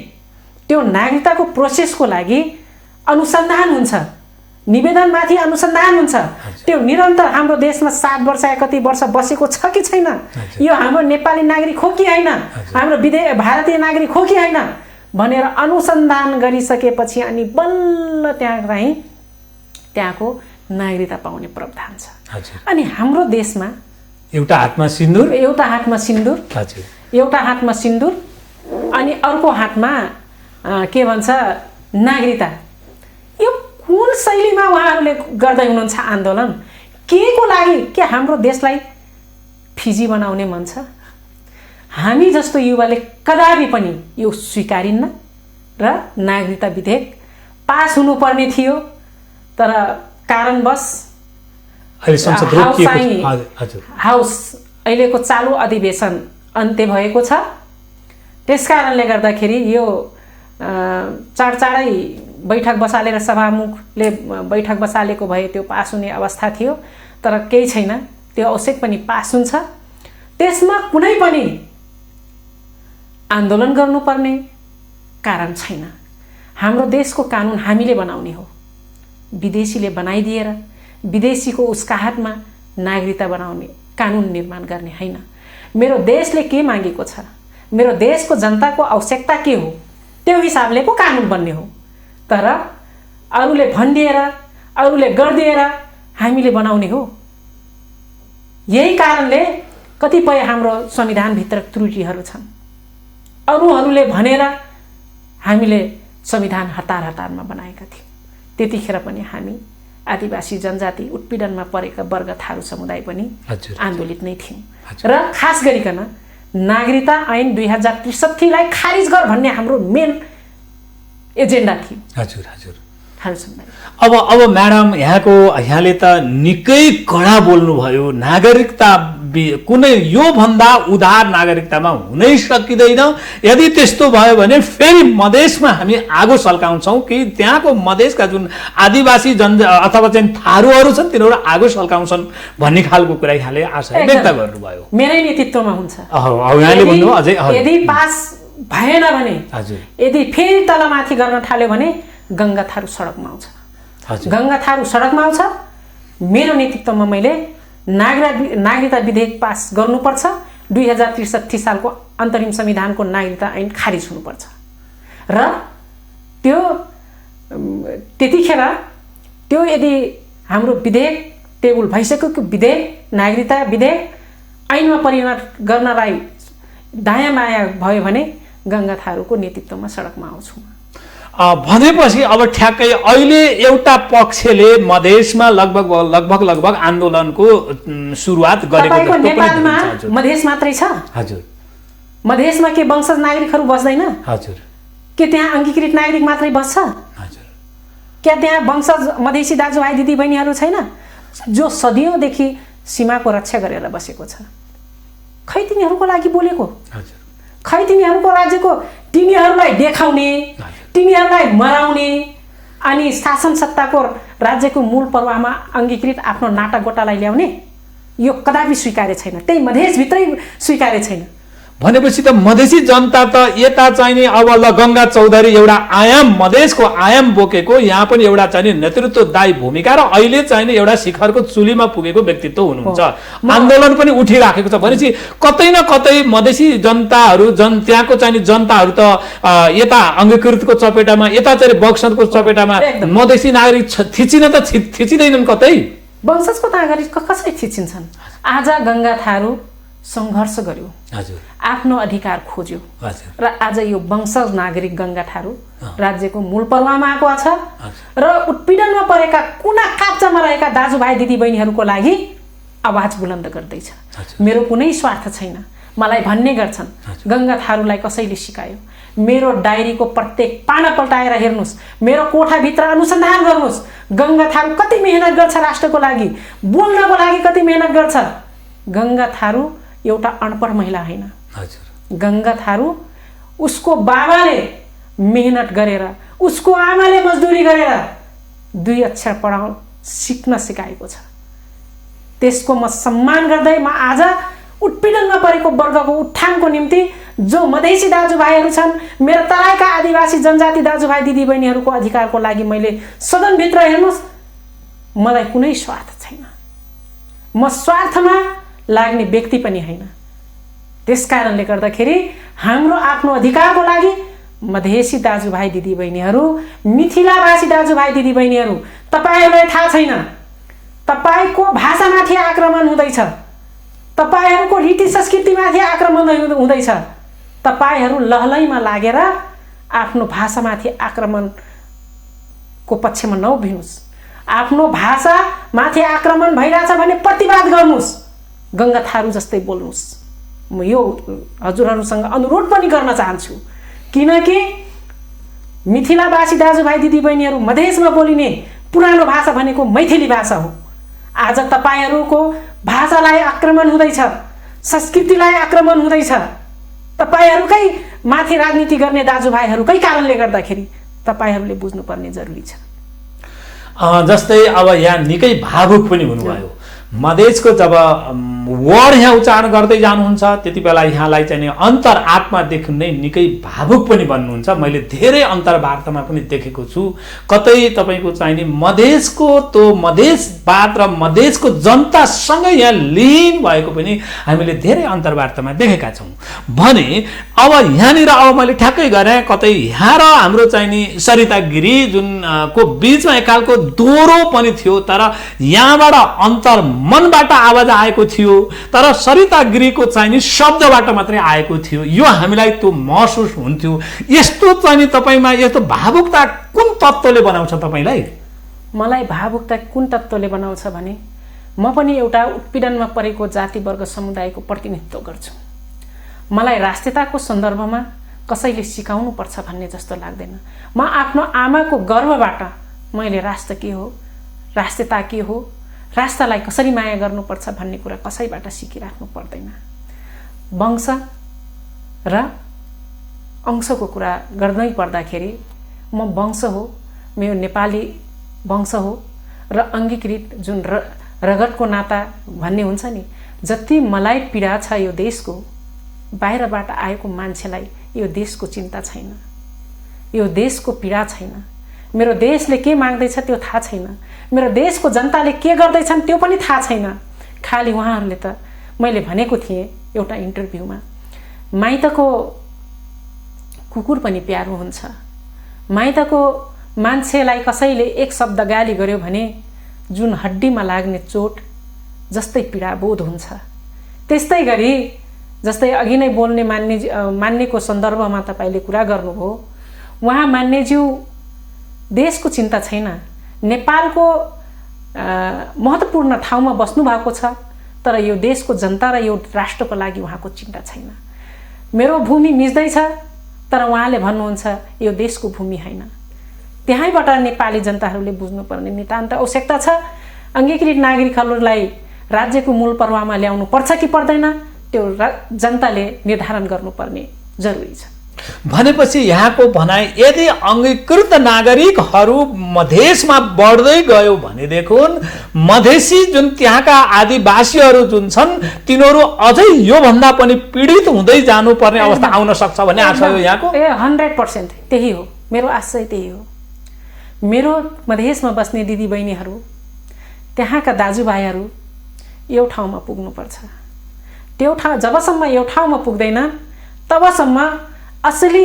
S2: त्यो नागरिकताको प्रोसेसको लागि अनुसन्धान हुन्छ, निवेदनमाथि अनुसन्धान हुन्छ। त्यो निरन्तर हाम्रो देशमा 7 वर्ष या कति वर्ष बसेको छ कि छैन, यो हाम्रो नेपाली नागरिक हो कि होइन, हाम्रो भारतीय नागरिक हो कि होइन भनेर अनुसन्धान गरिसकेपछि अनि बल्ल त्यहाँको नागरिकता पाउने प्रावधान छ। अनि हाम्रो देशमा
S1: एउटा हातमा सिन्दुर,
S2: एउटा हातमा सिन्दुर अनि अर्को हातमा के भन्छ नागरिकता। यो कुन शैलीमा उहाँहरूले गर्दै हुनुहुन्छ आन्दोलन? के को लागि? के हाम्रो देशलाई फिजी बनाउने मन छ? हामी जस्तो युवाले कदापि पनि यो स्वीकारिन्न र नागरिकता विधेयक पास हुनुपर्ने थियो। तर कारणवश हाउस अहिलेको चालु अधिवेशन अन्त्य भएको छ। त्यसकारणले गर्दाखेरि यो चाँडै बैठक बसालेर सभामुखले बैठक बसालेको भए त्यो पास हुने अवस्था थियो। तर केही छैन, त्यो आवश्यक पनि पास हुन्छ। त्यसमा कुनै पनि आन्दोलन गर्नुपर्ने कारण छैन। हाम्रो देशको कानुन हामीले बनाउने हो, विदेशीले बनाइदिएर विदेशीको उस्काहटमा नागरिकता बनाउने कानुन निर्माण गर्ने होइन। मेरो देशले के मागेको छ, मेरो देशको जनताको आवश्यकता के हो, त्यो हिसाबले पो कानुन बन्ने हो। तर अरूले भनिदिएर, अरूले गरिदिएर हामीले बनाउने हो। यही कारणले कतिपय हाम्रो संविधानभित्र त्रुटिहरू छन्। अरूहरूले भनेर हामीले संविधान हतारमा बनाएका थियौँ। त्यतिखेर पनि हामी आदिवासी जनजाति उत्पीडनमा परेका वर्ग थारू समुदाय पनि आन्दोलित नै थियौँ। र खास गरिकन नागरिकता ऐन 2063 लाई खारिज गर भन्ने हाम्रो मेन एजेन्डा थियो। थारू समुदाय।
S1: अब म्याडम यहाँले त निकै कडा बोल्नुभयो। नागरिकता कुनै योभन्दा उदार नागरिकतामा हुनै सकिँदैन। यदि त्यस्तो भयो भने फेरि मधेसमा हामी आगो सल्काउँछौँ कि त्यहाँको मधेसका जुन आदिवासी अथवा चाहिँ थारूहरू छन् तिनीहरू आगो सल्काउँछन् भन्ने खालको कुरा यहाँले आशा व्यक्त गर्नुभयो।
S2: मेरै नेतृत्वमा हुन्छ।
S1: यहाँले भन्नु अझै
S2: यदि पास भएन भने,
S1: हजुर,
S2: यदि फेरि तलमाथि गर्न थाल्यो भने गङ्गा थारू सडकमा आउँछ। गङ्गा थारू सडकमा आउँछ। मेरो नेतृत्वमा मैले नागरिकता विधेयक पास गर्नुपर्छ। 2063 सालको अन्तरिम संविधानको नागरिकता ऐन खारिज हुनुपर्छ र त्यो त्यतिखेर त्यो यदि हाम्रो विधेयक टेबल भइसकेको विधेयक नागरिकता विधेयक ऐनमा परिणत गर्नलाई दायाँ बायाँ भयो भने गङ्गा थारूको नेतृत्वमा सडकमा आउँछु।
S1: भनेपछि अब ठ्याक्कै अहिले एउटा पक्षले मधेसमा लगभग आन्दोलनको सुरुवात गरेको
S2: नेपालमा मधेस मात्रै छ।
S1: हजुर,
S2: मधेसमा के वंशज नागरिकहरू बस्दैन?
S1: हजुर,
S2: के त्यहाँ अङ्गीकृत नागरिक मात्रै बस्छ?
S1: हजुर,
S2: क्या त्यहाँ वंशज मधेसी दाजुभाइ दिदीबहिनीहरू छैन जो सदियौँदेखि सीमाको रक्षा गरेर बसेको छ? खै तिनीहरूको लागि बोलेको?
S1: हजुर,
S2: खै तिनीहरूको राज्यको तिनीहरूलाई देखाउने, तिनीहरूलाई मराउने अनि शासन सत्ताको राज्यको मूल पर्वामा अङ्गीकृत आफ्नो नाटा गोटालाई ल्याउने यो कदापि स्वीकार्य छैन। त्यही मधेसभित्रै स्वीकार्य छैन।
S1: भनेपछि त मधेसी जनता त यता चाहिने अब ल गङ्गा चौधरी एउटा आयाम मधेसको आयाम बोकेको यहाँ पनि एउटा चाहिने नेतृत्वदायी भूमिका र अहिले चाहिने एउटा शिखरको चुलीमा पुगेको व्यक्तित्व हुनुहुन्छ। आन्दोलन पनि उठिराखेको छ भनेपछि कतै न कतै मधेसी जनताहरू त्यहाँको चाहिने जनताहरू त यता अङ्गीकृतको चपेटामा यता चाहिँ वंशजको चपेटामा मधेसी नागरिक थिचिन त थिचिँदैनन् कतै?
S2: वंशजको नागरिक कसरी थिचिन्छन्? आज गङ्गा थारू सङ्घर्ष गर्यो,
S1: हजुर,
S2: आफ्नो अधिकार खोज्यो
S1: हजुर,
S2: र आज यो वंशज नागरिक गङ्गा थारू राज्यको मूल पर्वामा आएको छ र उत्पीडनमा परेका कुना काप्चामा रहेका दाजुभाइ दिदीबहिनीहरूको लागि आवाज बुलन्द गर्दैछ। मेरो कुनै स्वार्थ छैन। मलाई भन्ने गर्छन् गङ्गा थारूलाई कसैले सिकायो? मेरो डायरीको प्रत्येक पाना पल्टाएर हेर्नुहोस्, मेरो कोठाभित्र अनुसन्धान गर्नुहोस्। गङ्गा थारू कति मेहनत गर्छ राष्ट्रको लागि, बोल्नको लागि कति मेहनत गर्छ। गङ्गा थारू एउटा अनपढ महिला होइन। गङ्गा थारू उसको बाबाले मेहनत गरेर, उसको आमाले मजदुरी गरेर 2 अक्षर पढाउन सिक्न सिकाएको छ। त्यसको म सम्मान गर्दै म आज उत्पीडनमा परेको वर्गको उत्थानको निम्ति जो मधेसी दाजुभाइहरू छन्, मेरो तराईका आदिवासी जनजाति दाजुभाइ दिदीबहिनीहरूको अधिकारको लागि मैले सदनभित्र हेर्नुहोस्, मलाई कुनै स्वार्थ छैन। म स्वार्थमा लाग्ने व्यक्ति पनि होइन। त्यसकारणले गर्दाखेरि हाम्रो आफ्नो अधिकारको लागि मधेसी दाजुभाइ दिदीबहिनीहरू, मिथिलावासी दाजुभाइ दिदीबहिनीहरू, तपाईँहरूलाई थाहा छैन तपाईँको भाषामाथि आक्रमण हुँदैछ, तपाईँहरूको रीति संस्कृतिमाथि आक्रमण हुँदैछ। तपाईँहरू लहलैमा लागेर आफ्नो भाषामाथि आक्रमणको पक्षमा नउभिनुहोस्। आफ्नो भाषामाथि आक्रमण भइरहेछ भने प्रतिवाद गर्नुहोस्, गङ्गा थारू जस्तै बोल्नुहोस्। म यो हजुरहरूसँग अनुरोध पनि गर्न चाहन्छु, किनकि मिथिलावासी दाजुभाइ दिदीबहिनीहरू मधेसमा बोलिने पुरानो भाषा भनेको मैथिली भाषा हो। आज तपाईँहरूको भाषालाई आक्रमण हुँदैछ, संस्कृतिलाई आक्रमण हुँदैछ। तपाईँहरूकै माथि राजनीति गर्ने दाजुभाइहरूकै कारणले गर्दाखेरि तपाईँहरूले बुझ्नुपर्ने जरुरी छ।
S1: जस्तै अब यहाँ निकै भावुक पनि हुनुभयो। मधेसको जब वर्ड यहाँ उच्चारण गर्दै जानुहुन्छ त्यति बेला यहाँलाई चाहिँ अन्तरआत्मादेखि नै निकै भावुक पनि बन्नुहुन्छ। मैले धेरै अन्तर्वार्तामा पनि देखेको छु। कतै तपाईँको चाहिने मधेसको त्यो मधेसवाद र मधेसको जनतासँगै यहाँ लिन भएको पनि हामीले धेरै अन्तर्वार्तामा देखेका छौँ। भने अब यहाँनिर अब मैले ठ्याक्कै गरेँ कतै यहाँ र हाम्रो चाहिने सरिता गिरी जुन को बिचमा एकालको दोहोरो पनि थियो, तर यहाँबाट अन्तर मनबाट आवाज आएको थियो, तर सरिता गिरीको चाहिने शब्दबाट मात्रै आएको थियो। यो हामीलाई त्यो महसुस हुन्थ्यो। यस्तो चाहिने तपाईँमा यस्तो भावुकता कुन तत्त्वले बनाउँछ तपाईँलाई?
S2: मलाई भावुकता कुन तत्त्वले बनाउँछ भने म पनि एउटा उत्पीडनमा परेको जातिवर्ग समुदायको प्रतिनिधित्व गर्छु। मलाई राष्ट्रियताको सन्दर्भमा कसैले सिकाउनु पर्छ भन्ने जस्तो लाग्दैन। म आफ्नो आमाको गर्भबाट मैले राष्ट्र के हो, राष्ट्रियता के हो, राष्ट्रलाई कसरी माया गर्नुपर्छ भन्ने कुरा कसैबाट सिकिराख्नु पर्दैन। वंश र अंशको कुरा गर्नै पर्दाखेरि म वंश हो, मेरो नेपाली वंश हो र अङ्गीकृत जुन रगतको नाता भन्ने हुन्छ नि, जति मलाई पीडा छ यो देशको, बाहिरबाट आएको मान्छेलाई यो देशको चिन्ता छैन, यो देशको पीडा छैन, मेरो देशले के माग्दैछ त्यो थाहा छैन, मेरो देशको जनताले के गर्दैछन् त्यो पनि थाहा छैन। खालि उहाँहरूले त मैले भनेको थिएँ एउटा इन्टरभ्यूमा, माइतको कुकुर पनि प्यारो हुन्छ, माइतको मान्छेलाई कसैले एक शब्द गाली गर्यो भने जुन हड्डीमा लाग्ने चोट जस्तै पीडा बोध हुन्छ। त्यस्तै गरी जस्तै अघि नै बोल्ने मान्नेको सन्दर्भमा तपाईँले कुरा गर्नुभयो, उहाँ मान्नेज्यू देशको चिन्ता छैन, नेपालको महत्त्वपूर्ण ठाउँमा बस्नु भएको छ, तर यो देशको जनता र यो राष्ट्रको लागि उहाँको चिन्ता छैन। मेरो भूमि मिच्दैछ तर उहाँले भन्नुहुन्छ यो देशको भूमि होइन। त्यहीँबाट नेपाली जनताहरूले बुझ्नुपर्ने नितान्त आवश्यकता छ। अङ्गीकृत नागरिकहरूलाई राज्यको मूल प्रवाहमा ल्याउनु पर्छ कि पर्दैन त्यो जनताले निर्धारण गर्नुपर्ने जरुरी छ।
S1: भनेपछि यहाँको भनाइ यदि अङ्गीकृत नागरिकहरू मधेसमा बढ्दै गयो भनेदेखि मधेसी जुन त्यहाँका आदिवासीहरू जुन छन् तिनीहरू अझै योभन्दा पनि पीडित हुँदै जानुपर्ने अवस्था आउन सक्छ भन्ने आशा हो यहाँको?
S2: 100% त्यही हो, मेरो आशय त्यही हो। मेरो मधेसमा बस्ने दिदीबहिनीहरू, त्यहाँका दाजुभाइहरू यो ठाउँमा पुग्नुपर्छ। त्यो ठाउँ जबसम्म यो ठाउँमा पुग्दैन तबसम्म असली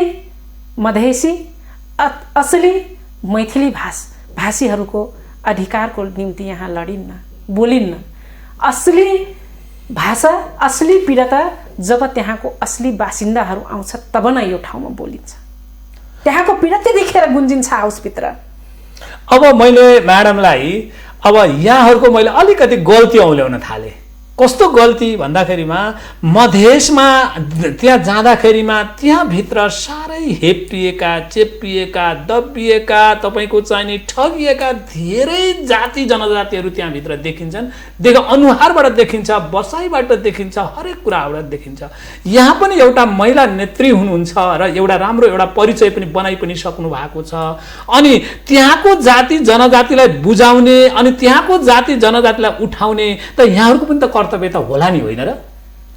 S2: मधेसी, असली मैथिली भाषीहरूको अधिकारको निम्ति यहाँ लडिन्न, बोलिन्न। असली भाषा, असली पीडा जब त्यहाँको असली बासिन्दाहरू आउँछ तब न यो ठाउँमा बोलिन्छ। त्यहाँको पीडा त्यतिखेर गुन्जिन्छ हाउसभित्र।
S1: अब मैले म्याडमलाई अब यहाँहरूको मैले अलिकति गल्ती औल्याउन थालेँ। कस्तो गल्ती भन्दाखेरिमा मधेसमा त्यहाँ जाँदाखेरिमा त्यहाँभित्र साह्रै हेप्पिएका, चेप्पिएका, दबिएका, तपाईँको चाहिने ठगिएका धेरै जाति जनजातिहरू त्यहाँभित्र देखिन्छन्। अनुहारबाट देखिन्छ, बसाइबाट देखिन्छ, हरेक कुराबाट देखिन्छ। यहाँ पनि एउटा महिला नेत्री हुनुहुन्छ र एउटा राम्रो एउटा परिचय पनि बनाइ पनि सक्नु भएको छ। अनि त्यहाँको जाति जनजातिलाई बुझाउने अनि त्यहाँको जाति जनजातिलाई उठाउने त यहाँहरूको पनि त कर्तव्य त होला नि, होइन र?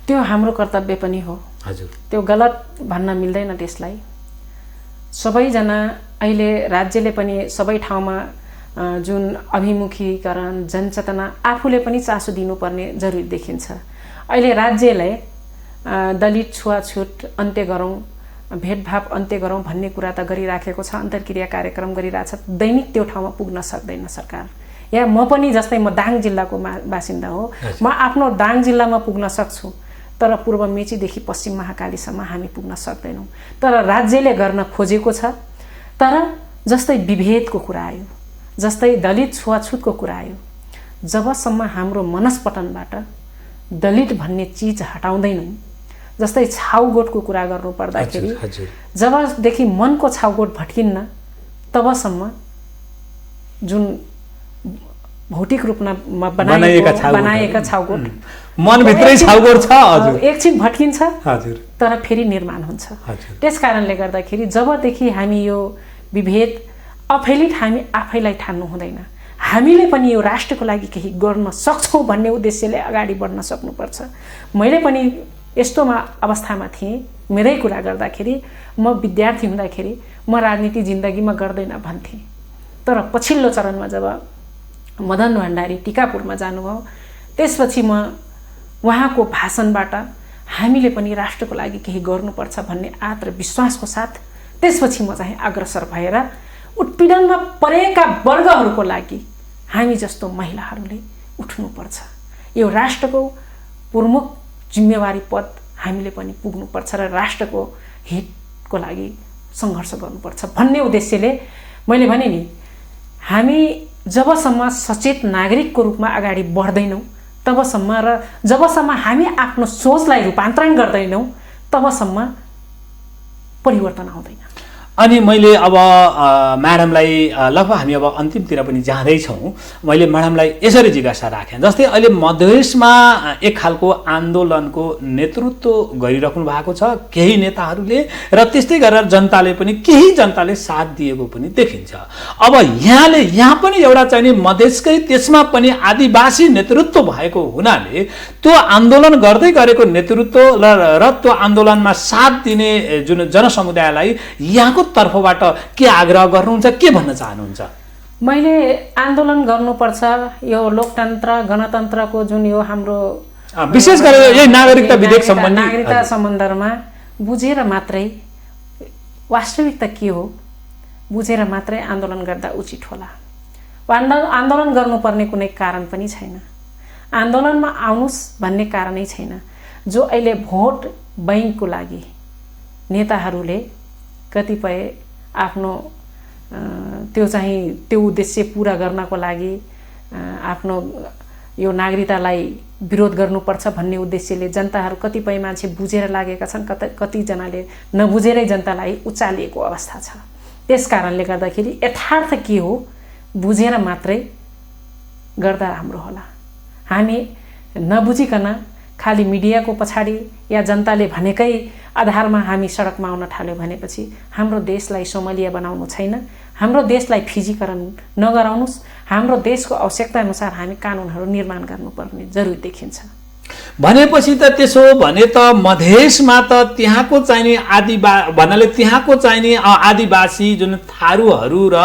S2: त्यो हाम्रो कर्तव्य पनि हो।
S1: हजुर, त्यो
S2: गलत भन्न मिल्दैन त्यसलाई। सबैजना अहिले राज्यले पनि सबै ठाउँमा जुन अभिमुखीकरण, जनचेतना आफूले पनि चासो दिनुपर्ने जरुरी देखिन्छ। अहिले राज्यले दलित छुवाछुत अन्त्य गरौँ, भेदभाव अन्त्य गरौँ भन्ने कुरा त गरिराखेको छ, अन्तर्क्रिया कार्यक्रम गरिरहेछ। दैनिक त्यो ठाउँमा पुग्न सक्दैन सरकार। या म पनि जस्तै म दाङ जिल्लाको बासिन्दा हो, म आफ्नो दाङ जिल्लामा पुग्न सक्छु, तर पूर्व मेचीदेखि पश्चिम महाकालीसम्म हामी पुग्न सक्दैनौँ। तर राज्यले गर्न खोजेको छ। तर जस्तै विभेदको कुरा आयो, जस्तै दलित छुवाछुतको कुरा आयो, जबसम्म हाम्रो मनस्पटनबाट दलित भन्ने चिज हटाउँदैनौँ, जस्तै छाउगोठको कुरा गर्नु पर्दाखेरि जबदेखि मनको छाउगोठ भट्किन्न तबसम्म जुन भौतिक रूपमा बनाएका छाउगोठ
S1: मनभित्रै छाउगोठ छ, हजुर,
S2: एकछिन भट्किन्छ,
S1: हजुर,
S2: तर फेरि निर्माण हुन्छ। त्यस कारणले गर्दाखेरि जबदेखि हामी यो विभेद अफेलित हामी आफैलाई ठान्नु हुँदैन। हामीले पनि यो राष्ट्रको लागि केही गर्न सक्छौँ भन्ने उद्देश्यले अगाडि बढ्न सक्नुपर्छ। मैले पनि यस्तोमा अवस्थामा थिएँ। मेरै कुरा गर्दाखेरि म विद्यार्थी हुँदाखेरि म राजनीति जिन्दगीमा गर्दैन भन्थेँ, तर पछिल्लो चरणमा जब मदन भण्डारी टिकापुरमा जानुभयो त्यसपछि म उहाँको भाषणबाट हामीले पनि राष्ट्रको लागि केही गर्नुपर्छ भन्ने आत्मविश्वासको साथ त्यसपछि म चाहिँ अग्रसर भएर उत्पीडनमा परेका वर्गहरूको लागि हामी जस्तो महिलाहरूले उठ्नुपर्छ। यो राष्ट्रको प्रमुख जिम्मेवारी पद हामीले पनि पुग्नुपर्छ र राष्ट्रको हितको लागि सङ्घर्ष गर्नुपर्छ भन्ने उद्देश्यले मैले भने नि, हामी जबसम्म सचेत नागरिकको रूपमा अगाडि बढ्दैनौँ तबसम्म र जबसम्म हामी आफ्नो सोचलाई रूपान्तरण गर्दैनौँ तबसम्म परिवर्तन आउँदैन।
S1: अनि मैले अब म्याडमलाई लगभग हामी अब अन्तिमतिर पनि जाँदैछौँ, मैले म्याडमलाई यसरी जिज्ञासा राखेँ। जस्तै अहिले मधेसमा एक खालको आन्दोलनको नेतृत्व गरिराख्नु भएको छ केही नेताहरूले, र त्यस्तै गरेर जनताले पनि, केही जनताले साथ दिएको पनि देखिन्छ। अब यहाँ पनि एउटा चाहिँ नि मधेसकै, त्यसमा पनि आदिवासी नेतृत्व भएको हुनाले त्यो आन्दोलन गर्दै गरेको नेतृत्व र त्यो आन्दोलनमा साथ दिने जुन जनसमुदायलाई यहाँको तर्फबाट के आग्रह गर्नुहुन्छ, के भन्न चाहनुहुन्छ?
S2: मैले आन्दोलन गर्नुपर्छ, यो लोकतन्त्र गणतन्त्रको जुन यो हाम्रो
S1: विशेष गरेर यही नागरिकता विधेयक सम्बन्धी
S2: नागरिकता सम्बन्धमा बुझेर मात्रै, वास्तविकता के हो बुझेर मात्रै आन्दोलन गर्दा उचित होला। आन्दोलन गर्नुपर्ने कुनै कारण पनि छैन, आन्दोलनमा आउनुस् भन्ने कारणै छैन। जो अहिले भोट बैंकको लागि नेताहरूले कतिपय आफ्नो त्यो उद्देश्य पूरा गर्नको लागि आफ्नो यो नागरिकतालाई विरोध गर्नुपर्छ भन्ने उद्देश्यले जनताहरू कतिपय मान्छे बुझेर लागेका छन्, कतिजनाले नबुझेरै जनतालाई उचालिएको अवस्था छ। त्यस कारणले गर्दाखेरि यथार्थ के हो बुझेर मात्रै गर्दा राम्रो होला। हामी नबुझिकन खालि मिडियाको पछाडि या जनताले भनेकै आधारमा हामी सडकमा आउन थाल्यो भनेपछि हाम्रो देशलाई सोमलिया बनाउनु छैन, हाम्रो देशलाई फिजीकरण नगराउनुस्। हाम्रो देशको आवश्यकता अनुसार हामी कानुनहरू निर्माण गर्नुपर्ने जरुरी देखिन्छ।
S1: भनेपछि त त्यसो भने त मधेसमा त त्यहाँको चाहिने भन्नाले त्यहाँको चाहिने आदिवासी जुन थारूहरू र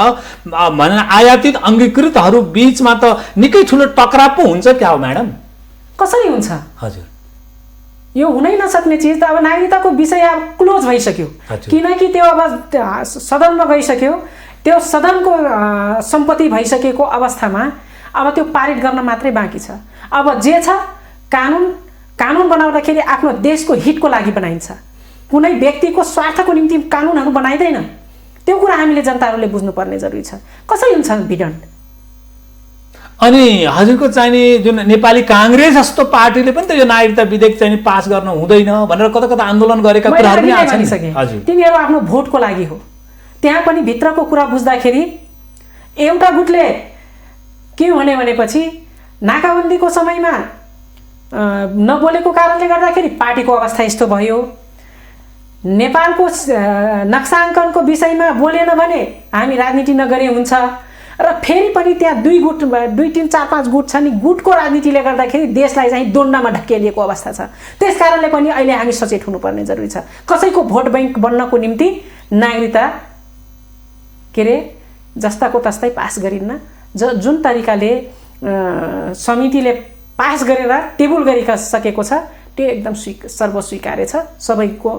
S1: आयातित अङ्गीकृतहरू बीचमा त निकै ठुलो टकराव पो हुन्छ क्या हो म्याडम?
S2: कसरी हुन्छ?
S1: हजुर,
S2: यो हुनै नसक्ने चिज त अब नागरिकताको विषय अब क्लोज भइसक्यो, किनकि त्यो अब सदनमा गइसक्यो, त्यो सदनको सम्पत्ति भइसकेको अवस्थामा अब त्यो पारित गर्न मात्रै बाँकी छ। अब जे छ कानुन बनाउँदाखेरि आफ्नो देशको हितको लागि बनाइन्छ, कुनै व्यक्तिको स्वार्थको निम्ति कानुनहरू बनाइँदैन। त्यो कुरा हामीले जनताहरूले बुझ्नुपर्ने जरुरी छ। कसरी हुन्छ भिडन्ट?
S1: अनि हजुरको चाहिने जुन नेपाली काङ्ग्रेस जस्तो पार्टीले पनि त यो नागरिकता विधेयक चाहिँ पास गर्न हुँदैन भनेर कता कता आन्दोलन गरेका कुराहरू पनि आछन्।
S2: तिनीहरू आफ्नो भोटको लागि हो। त्यहाँ पनि भित्रको कुरा बुझ्दाखेरि एउटा गुटले के हुने भनेपछि नाकाबन्दीको समयमा नबोलेको कारणले गर्दाखेरि पार्टीको अवस्था यस्तो भयो। नेपालको नक्साङ्कनको विषयमा बोलेन भने हामी राजनीति नगरे हुन्छ, र फेरि पनि त्यहाँ दुई, तीन, चार, पाँच गुट छ नि, गुटको राजनीतिले गर्दाखेरि देशलाई चाहिँ दोन्डामा ढकेलिएको अवस्था छ। त्यस कारणले पनि अहिले हामी सचेत हुनुपर्ने जरुरी छ। कसैको भोट बैंक बन्नको निम्ति नागरिकता जस्ताको तस्तै पास गरिन्न। जुन तरिकाले समितिले पास गरेर टेबल गरिसकेको छ त्यो एकदम सर्वस्वीकार्य छ। सबैको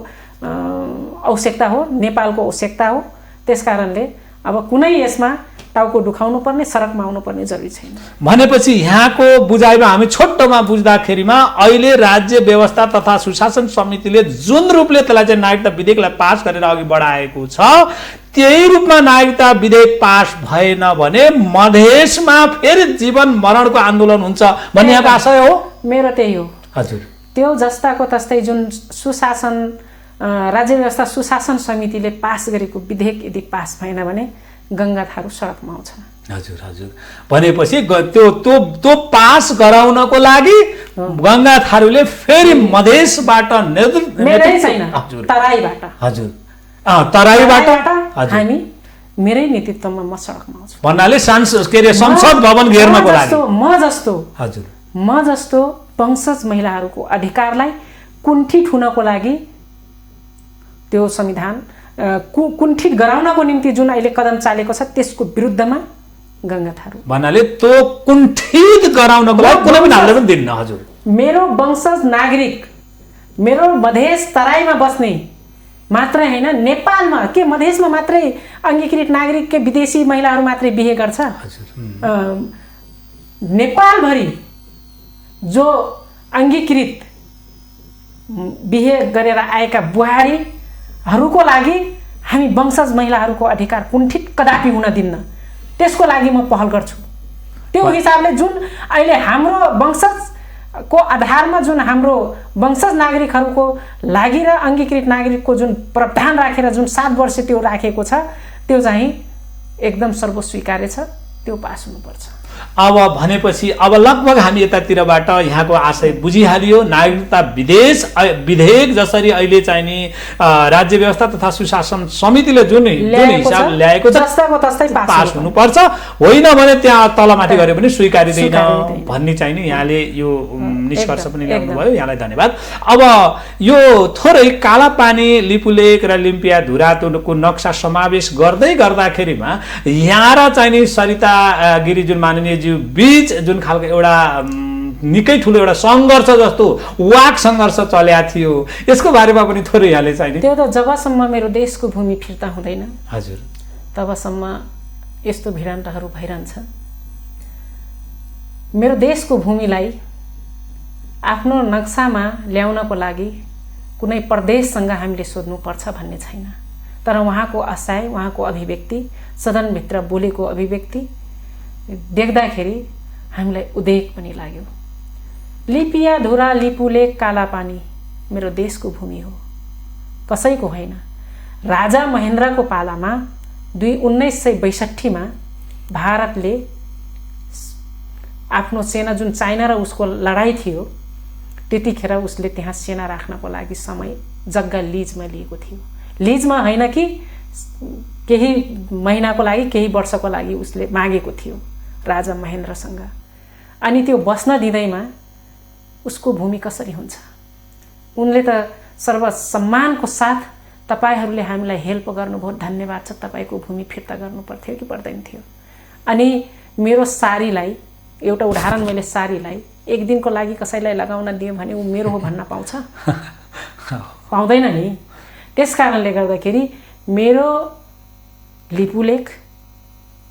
S2: आवश्यकता हो, नेपालको आवश्यकता हो। त्यस कारणले अब कुनै यसमा टाउको दुखाउनु पर्ने, सडकमा आउनु पर्ने जरुरी छैन।
S1: भनेपछि यहाँको बुझाइमा हामी छोटोमा बुझ्दाखेरिमा अहिले राज्य व्यवस्था तथा सुशासन समितिले जुन रूपले त्यसलाई चाहिँ नागरिकता विधेयकलाई पास गरेर अघि बढाएको छ त्यही रूपमा नागरिकता विधेयक पास भएन भने मधेसमा फेरि जीवन मरणको आन्दोलन हुन्छ भन्ने यहाँको आशय हो?
S2: मेरो त्यही हो।
S1: हजुर,
S2: त्यो जस्ताको तस्तै जुन सुशासन राज्य व्यवस्था सुशासन समितिले पास गरेको विधेयक यदि पास भएन भने गङ्गा थारू सडकमा आउँछ।
S1: हजुर हजुर, भनेपछि त्यो पास गराउनको लागि गङ्गा थारूले फेरि मधेसबाट
S2: मेरै छैन, तराईबाट।
S1: हजुर, तराईबाट
S2: हामी मेरै नेतृत्वमा म सडकमा आउँछु
S1: भन्नाले संसद भवन घेर्नको लागि
S2: म जस्तो वंशज महिलाहरूको अधिकारलाई कुण्ठित हुनको लागि त्यो संविधान कुण्ठित गराउनको निम्ति जुन अहिले कदम चालेको छ त्यसको विरुद्धमा गङ्गा थारू
S1: भन्नाले त्यो कुण्ठित गराउनको लागि कुनै पनि हामीले पनि दिन्न। हजुर,
S2: मेरो वंशज नागरिक, मेरो मधेस तराईमा बस्ने मात्रै हैन, नेपालमा के मधेसमा मात्रै अङ्गीकृत नागरिक के विदेशी महिलाहरू मात्रै बिहे गर्छ? नेपालभरि जो अङ्गीकृत बिहे गरेर आएका बुहारीहरूको लागि हामी वंशज महिलाहरूको अधिकार कुण्ठित कदापि हुन दिन्न। त्यसको लागि म पहल गर्छु। त्यो हिसाबले जुन अहिले हाम्रो वंशज को आधारमा जुन हाम्रो वंशज नागरिकहरूको लागि र अङ्गीकृत नागरिकको जुन प्रावधान राखेर जुन 7 वर्ष त्यो राखेको छ त्यो चाहिँ एकदम सर्वस्वीकार्य छ, त्यो पास हुनुपर्छ।
S1: अब भनेपछि अब लगभग हामी यतातिरबाट यहाँको आशय बुझिहालियो। नागरिकता विधेयक जसरी अहिले चाहिँ नि राज्य व्यवस्था तथा सुशासन समितिले जुन हिसाब ल्याएको छ
S2: जस्ताको तस्तै
S1: पास हुनुपर्छ, होइन भने त्यहाँ तलमाथि गरे पनि स्वीकारिँदैन भन्ने चाहिँ नि यहाँले यो निष्कर्ष पनि ल्याउनुभयो, यहाँलाई धन्यवाद। अब यो थोरै कालापानी लिपुलेक र लिम्पिया धुरातोको नक्सा समावेश गर्दाखेरिमा यहाँ र चाहिँ नि सरिता गिरी जुन माननीय बीच जुन खालको एउटा निकै ठुलो एउटा सङ्घर्ष जस्तो वाक सङ्घर्ष चल्या थियो, यसको बारेमा पनि थोरै यहाँले चाहिँ
S2: त्यो त जबसम्म मेरो देशको भूमि फिर्ता हुँदैन
S1: हजुर
S2: तबसम्म यस्तो भिडन्तहरू भइरहन्छ। मेरो देशको भूमिलाई आफ्नो नक्सामा ल्याउनको लागि कुनै प्रदेशसँग हामीले सोध्नुपर्छ भन्ने छैन, तर उहाँको आशय, उहाँको अभिव्यक्ति, सदनभित्र बोलेको अभिव्यक्ति देख्दाखेरि हामीलाई उदेक पनि लाग्यो। लिपिया धुरा लिपुलेक कालापानी मेरो देशको भूमि हो, कसैको होइन। राजा महेन्द्रको पालामा 1962 मा भारतले आफ्नो सेना जुन चाइना र उसको लडाईँ थियो त्यतिखेर उसले त्यहाँ सेना राख्नको लागि समय जग्गा लिजमा लिएको थियो। लिजमा होइन कि केही महिनाको लागि, केही वर्षको लागि उसले मागेको थियो राजा महेन्द्रसँग। अनि त्यो बस्न दिँदैमा उसको भूमि कसरी हुन्छ? उनले त सर्वसम्मानको साथ तपाईहरूले हामीलाई हेल्प गर्नुभयो, धन्यवाद छ, तपाईको भूमि फिर्ता गर्नु पर्थ्यो कि पर्दैन थियो? अनि मेरो सारीलाई, एउटा उदाहरण, मैले सारीलाई एक दिनको लागि कसैलाई लगाउन दिएँ भने ऊ मेरो हो भन्न पाउँछ? पाउँदैन नि। त्यस कारणले गर्दाखेरि मेरो लिपुलेक,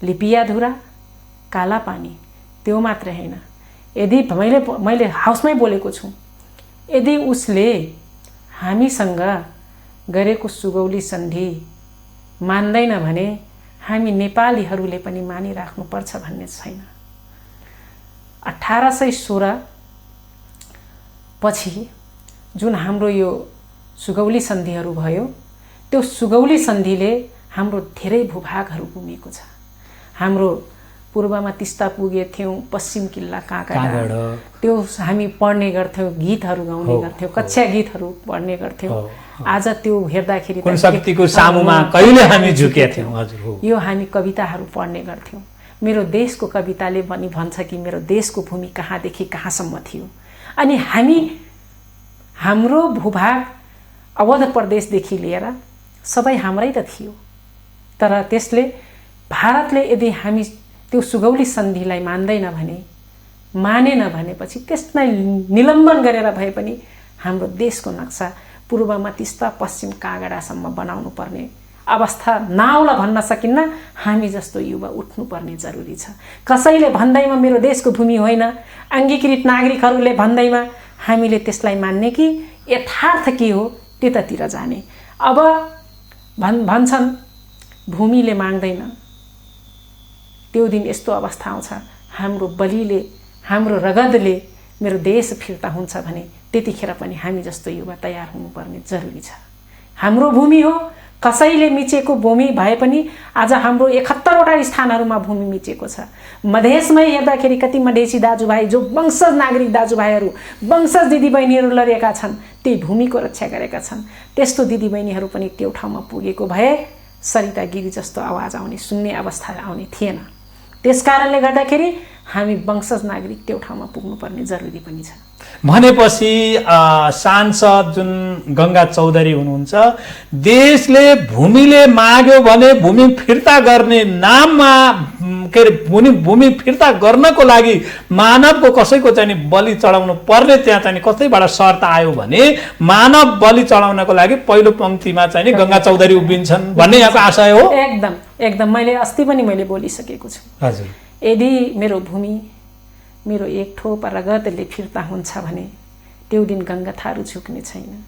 S2: लिपियाधुरा, कालापानी त्यो मात्रै होइन। यदि मैले हाउसमै बोलेको छु, यदि उसले हामीसँग गरेको सुगौली सन्धि मान्दैन भने हामी नेपालीहरूले पनि मानिराख्नुपर्छ भन्ने छैन। 1816 पछि जुन हाम्रो यो सुगौली सन्धिहरू भयो, त्यो सुगौली सन्धिले हाम्रो धेरै भूभागहरू गुमेको छ। हाम्रो पूर्वमा तिस्ता पुगे थियौँ, पश्चिम किल्ला काँगडा, त्यो हामी पढ्ने गर्थ्यौँ, गीतहरू गाउने गर्थ्यौँ, कक्षा गीतहरू पढ्ने गर्थ्यौँ। आज त्यो हेर्दाखेरि
S1: कुन शक्तिको सामुमा कहिले हामी झुकेका थियौँ। हजुर,
S2: यो हामी कविताहरू पढ्ने गर्थ्यौँ। मेरो देशको कविताले पनि भन्छ कि मेरो देशको भूमि कहाँदेखि कहाँसम्म थियो। अनि हाम्रो भूभाग अवध प्रदेशदेखि लिएर सबै हाम्रै त थियो, तर त्यसले भारतले यदि हामी त्यो सुगौली सन्धिलाई मान्दैन भने, मानेन भनेपछि त्यसलाई निलम्बन गरेर भए पनि हाम्रो देशको नक्सा पूर्वमा तिस्ता, पश्चिम काँगडासम्म बनाउनु पर्ने अवस्था नआउला भन्न सकिन्न। हामी जस्तो युवा उठ्नुपर्ने जरुरी छ। कसैले भन्दैमा मेरो देशको भूमि होइन, अङ्गीकृत नागरिकहरूले भन्दैमा हामीले त्यसलाई मान्ने कि यथार्थ के हो त्यतातिर जाने। अब भन्छन् भूमिले माग्दैन, त्यो दिन यस्तो अवस्था आउँछ हाम्रो बलिले, हाम्रो रगतले मेरो देश फिर्ता हुन्छ भने त्यतिखेर पनि हामी जस्तो युवा तयार हुनुपर्ने जरुरी छ। हाम्रो भूमि हो, कसैले मिचेको भूमि भए पनि आज हाम्रो 71 वटा स्थानहरूमा भूमि मिचेको छ। मधेसमै हेर्दाखेरि कति मधेसी दाजुभाइ, जो वंशज नागरिक दाजुभाइहरू, वंशज दिदीबहिनीहरू लडेका छन्, त्यही भूमिको रक्षा गरेका छन्। त्यस्तो दिदीबहिनीहरू पनि त्यो ठाउँमा पुगेको भए सरिता गिरी जस्तो आवाज आउने, सुन्ने अवस्था आउने थिएन। त्यसकारणले गर्दाखेरि हामी वंशज नागरिक त्यो ठाउँमा पुग्नुपर्ने जरुरी पनि छ।
S1: भनेपछि सांसद जुन गंगा चौधरी हुनुहुन्छ, देशले भूमिले माग्यो भने भूमि फिर्ता गर्ने नाममा के अरे भूमि फिर्ता गर्नको लागि मानवको कसैको चाहिँ बलि चढाउनु पर्ने, त्यहाँ चाहिँ कसैबाट शर्त आयो भने मानव बलि चढाउनको लागि पहिलो पंक्तिमा चाहिँ गंगा चौधरी उभिन्छन् भन्ने यहाँको आशय हो।
S2: एकदम मैले अस्ति पनि मैले बोलिसकेको छु।
S1: हजुर,
S2: यदि मेरो भूमि मेरो एक ठोपा रगतले फिर्ता हुन्छ भने त्यो दिन गंगा थारू झुक्ने छैन।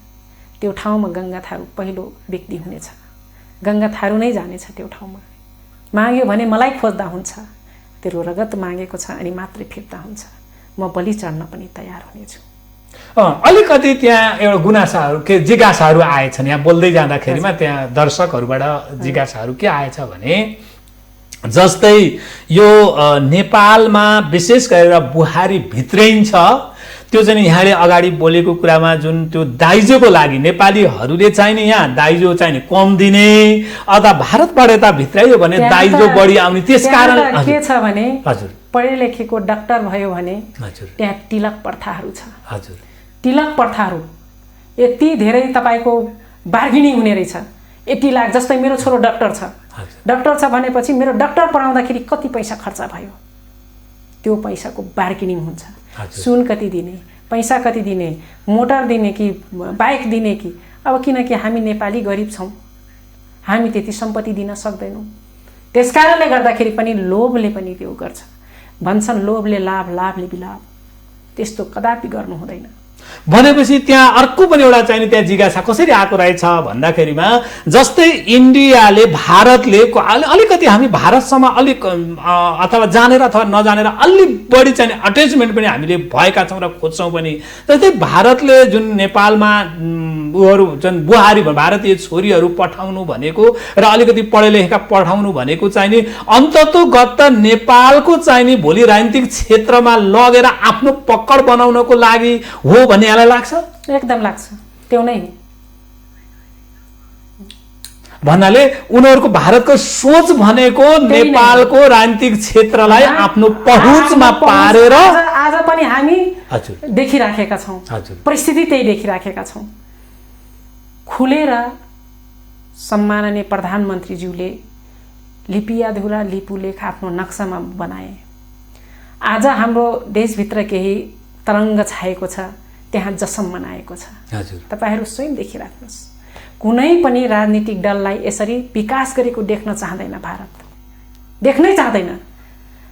S2: त्यो ठाउँमा गंगा थारू पहिलो व्यक्ति हुनेछ। गंगा थारू नै जानेछ त्यो ठाउँमा। माग्यो भने मलाई खोज्दा हुन्छ, तेरो रगत मागेको छ अनि मात्रै फिर्ता हुन्छ। म बलि चढ्न पनि तयार हुनेछु।
S1: अलिकति त्यहाँ एउटा गुनासाहरू के जिज्ञासाहरू आएछन् यहाँ बोल्दै जाँदाखेरिमा त्यहाँ दर्शकहरूबाट जिज्ञासाहरू के आएछ भने जस्तै यो नेपालमा विशेष गरेर बुहारी भित्रैन्छ त्यो चाहिँ यहाँले अगाडि बोलेको कुरामा जुन त्यो दाइजोको लागि नेपालीहरूले चाहिँ नि यहाँ दाइजो चाहिँ नि कम दिने अथवा भारतबाट यता भित्राइयो भने दाइजो बढी आउने त्यसकारण
S2: के छ भने
S1: हजुर
S2: पढे लेखेको डाक्टर भयो भने
S1: हजुर
S2: त्यहाँ तिलक प्रथाहरू छ।
S1: हजुर
S2: तिलक प्रथाहरू यति धेरै तपाईको बार्गेनिङ हुने रहेछ। यति लाख जस्तै मेरो छोरो डाक्टर छ, डाक्टर छ भनेपछि मेरो डाक्टर पढाउँदाखेरि कति पैसा खर्च भयो त्यो पैसाको बार्गेनिङ हुन्छ। सुन कति दिने, पैसा कति दिने, मोटर दिने कि बाइक दिने कि अब किनकि हामी नेपाली गरिब छौँ, हामी त्यति सम्पत्ति दिन सक्दैनौँ। त्यसकारणले गर्दाखेरि पनि लोभले पनि त्यो गर्छ। भन्छन् लोभले लाभ, लाभले विलाप। त्यस्तो कदापि गर्नु हुँदैन।
S1: भनेपछि त्यहाँ अर्को पनि एउटा चाहिने त्यहाँ जिज्ञासा कसरी आएको रहेछ भन्दाखेरिमा जस्तै इन्डियाले भारतले अलिकति हामी भारतसम्म अलिक अथवा जानेर अथवा नजानेर अलि बढी चाहिने अट्याचमेन्ट पनि हामीले भएका छौँ र खोज्छौँ पनि। जस्तै भारतले जुन नेपालमा उहरू जुन बुहारी भारतीय छोरीहरू पठाउनु भनेको र अलिकति पढे लेखेका पठाउनु भनेको चाहिने अन्ततोगत नेपालको चाहिने भोलि राजनीतिक क्षेत्रमा लगेर आफ्नो पकड बनाउनको लागि हो भन्ने यहाँलाई लाग्छ?
S2: एकदम लाग्छ, त्यो नै हो।
S1: भन्नाले उनीहरूको भारतको सोच भनेको नेपालको राजनीतिक क्षेत्रलाई आफ्नो पहुँचमा पारेर
S2: आज पनि हामी
S1: हजुर
S2: देखिराखेका छौँ। परिस्थिति त्यही देखिराखेका छौँ। खुलेर सम्माननीय प्रधानमन्त्रीज्यूले लिपियाधुरा लिपुलेख आफ्नो नक्सामा बनाए। आज हाम्रो देशभित्र केही तरङ्ग छाएको छ, त्यहाँ जसम मनाएको छ। तपाईहरू स्वयं देखिराख्नुहोस्। कुनै पनि राजनीतिक दललाई यसरी विकास गरेको देख्न चाहँदैन भारत, देख्नै चाहँदैन।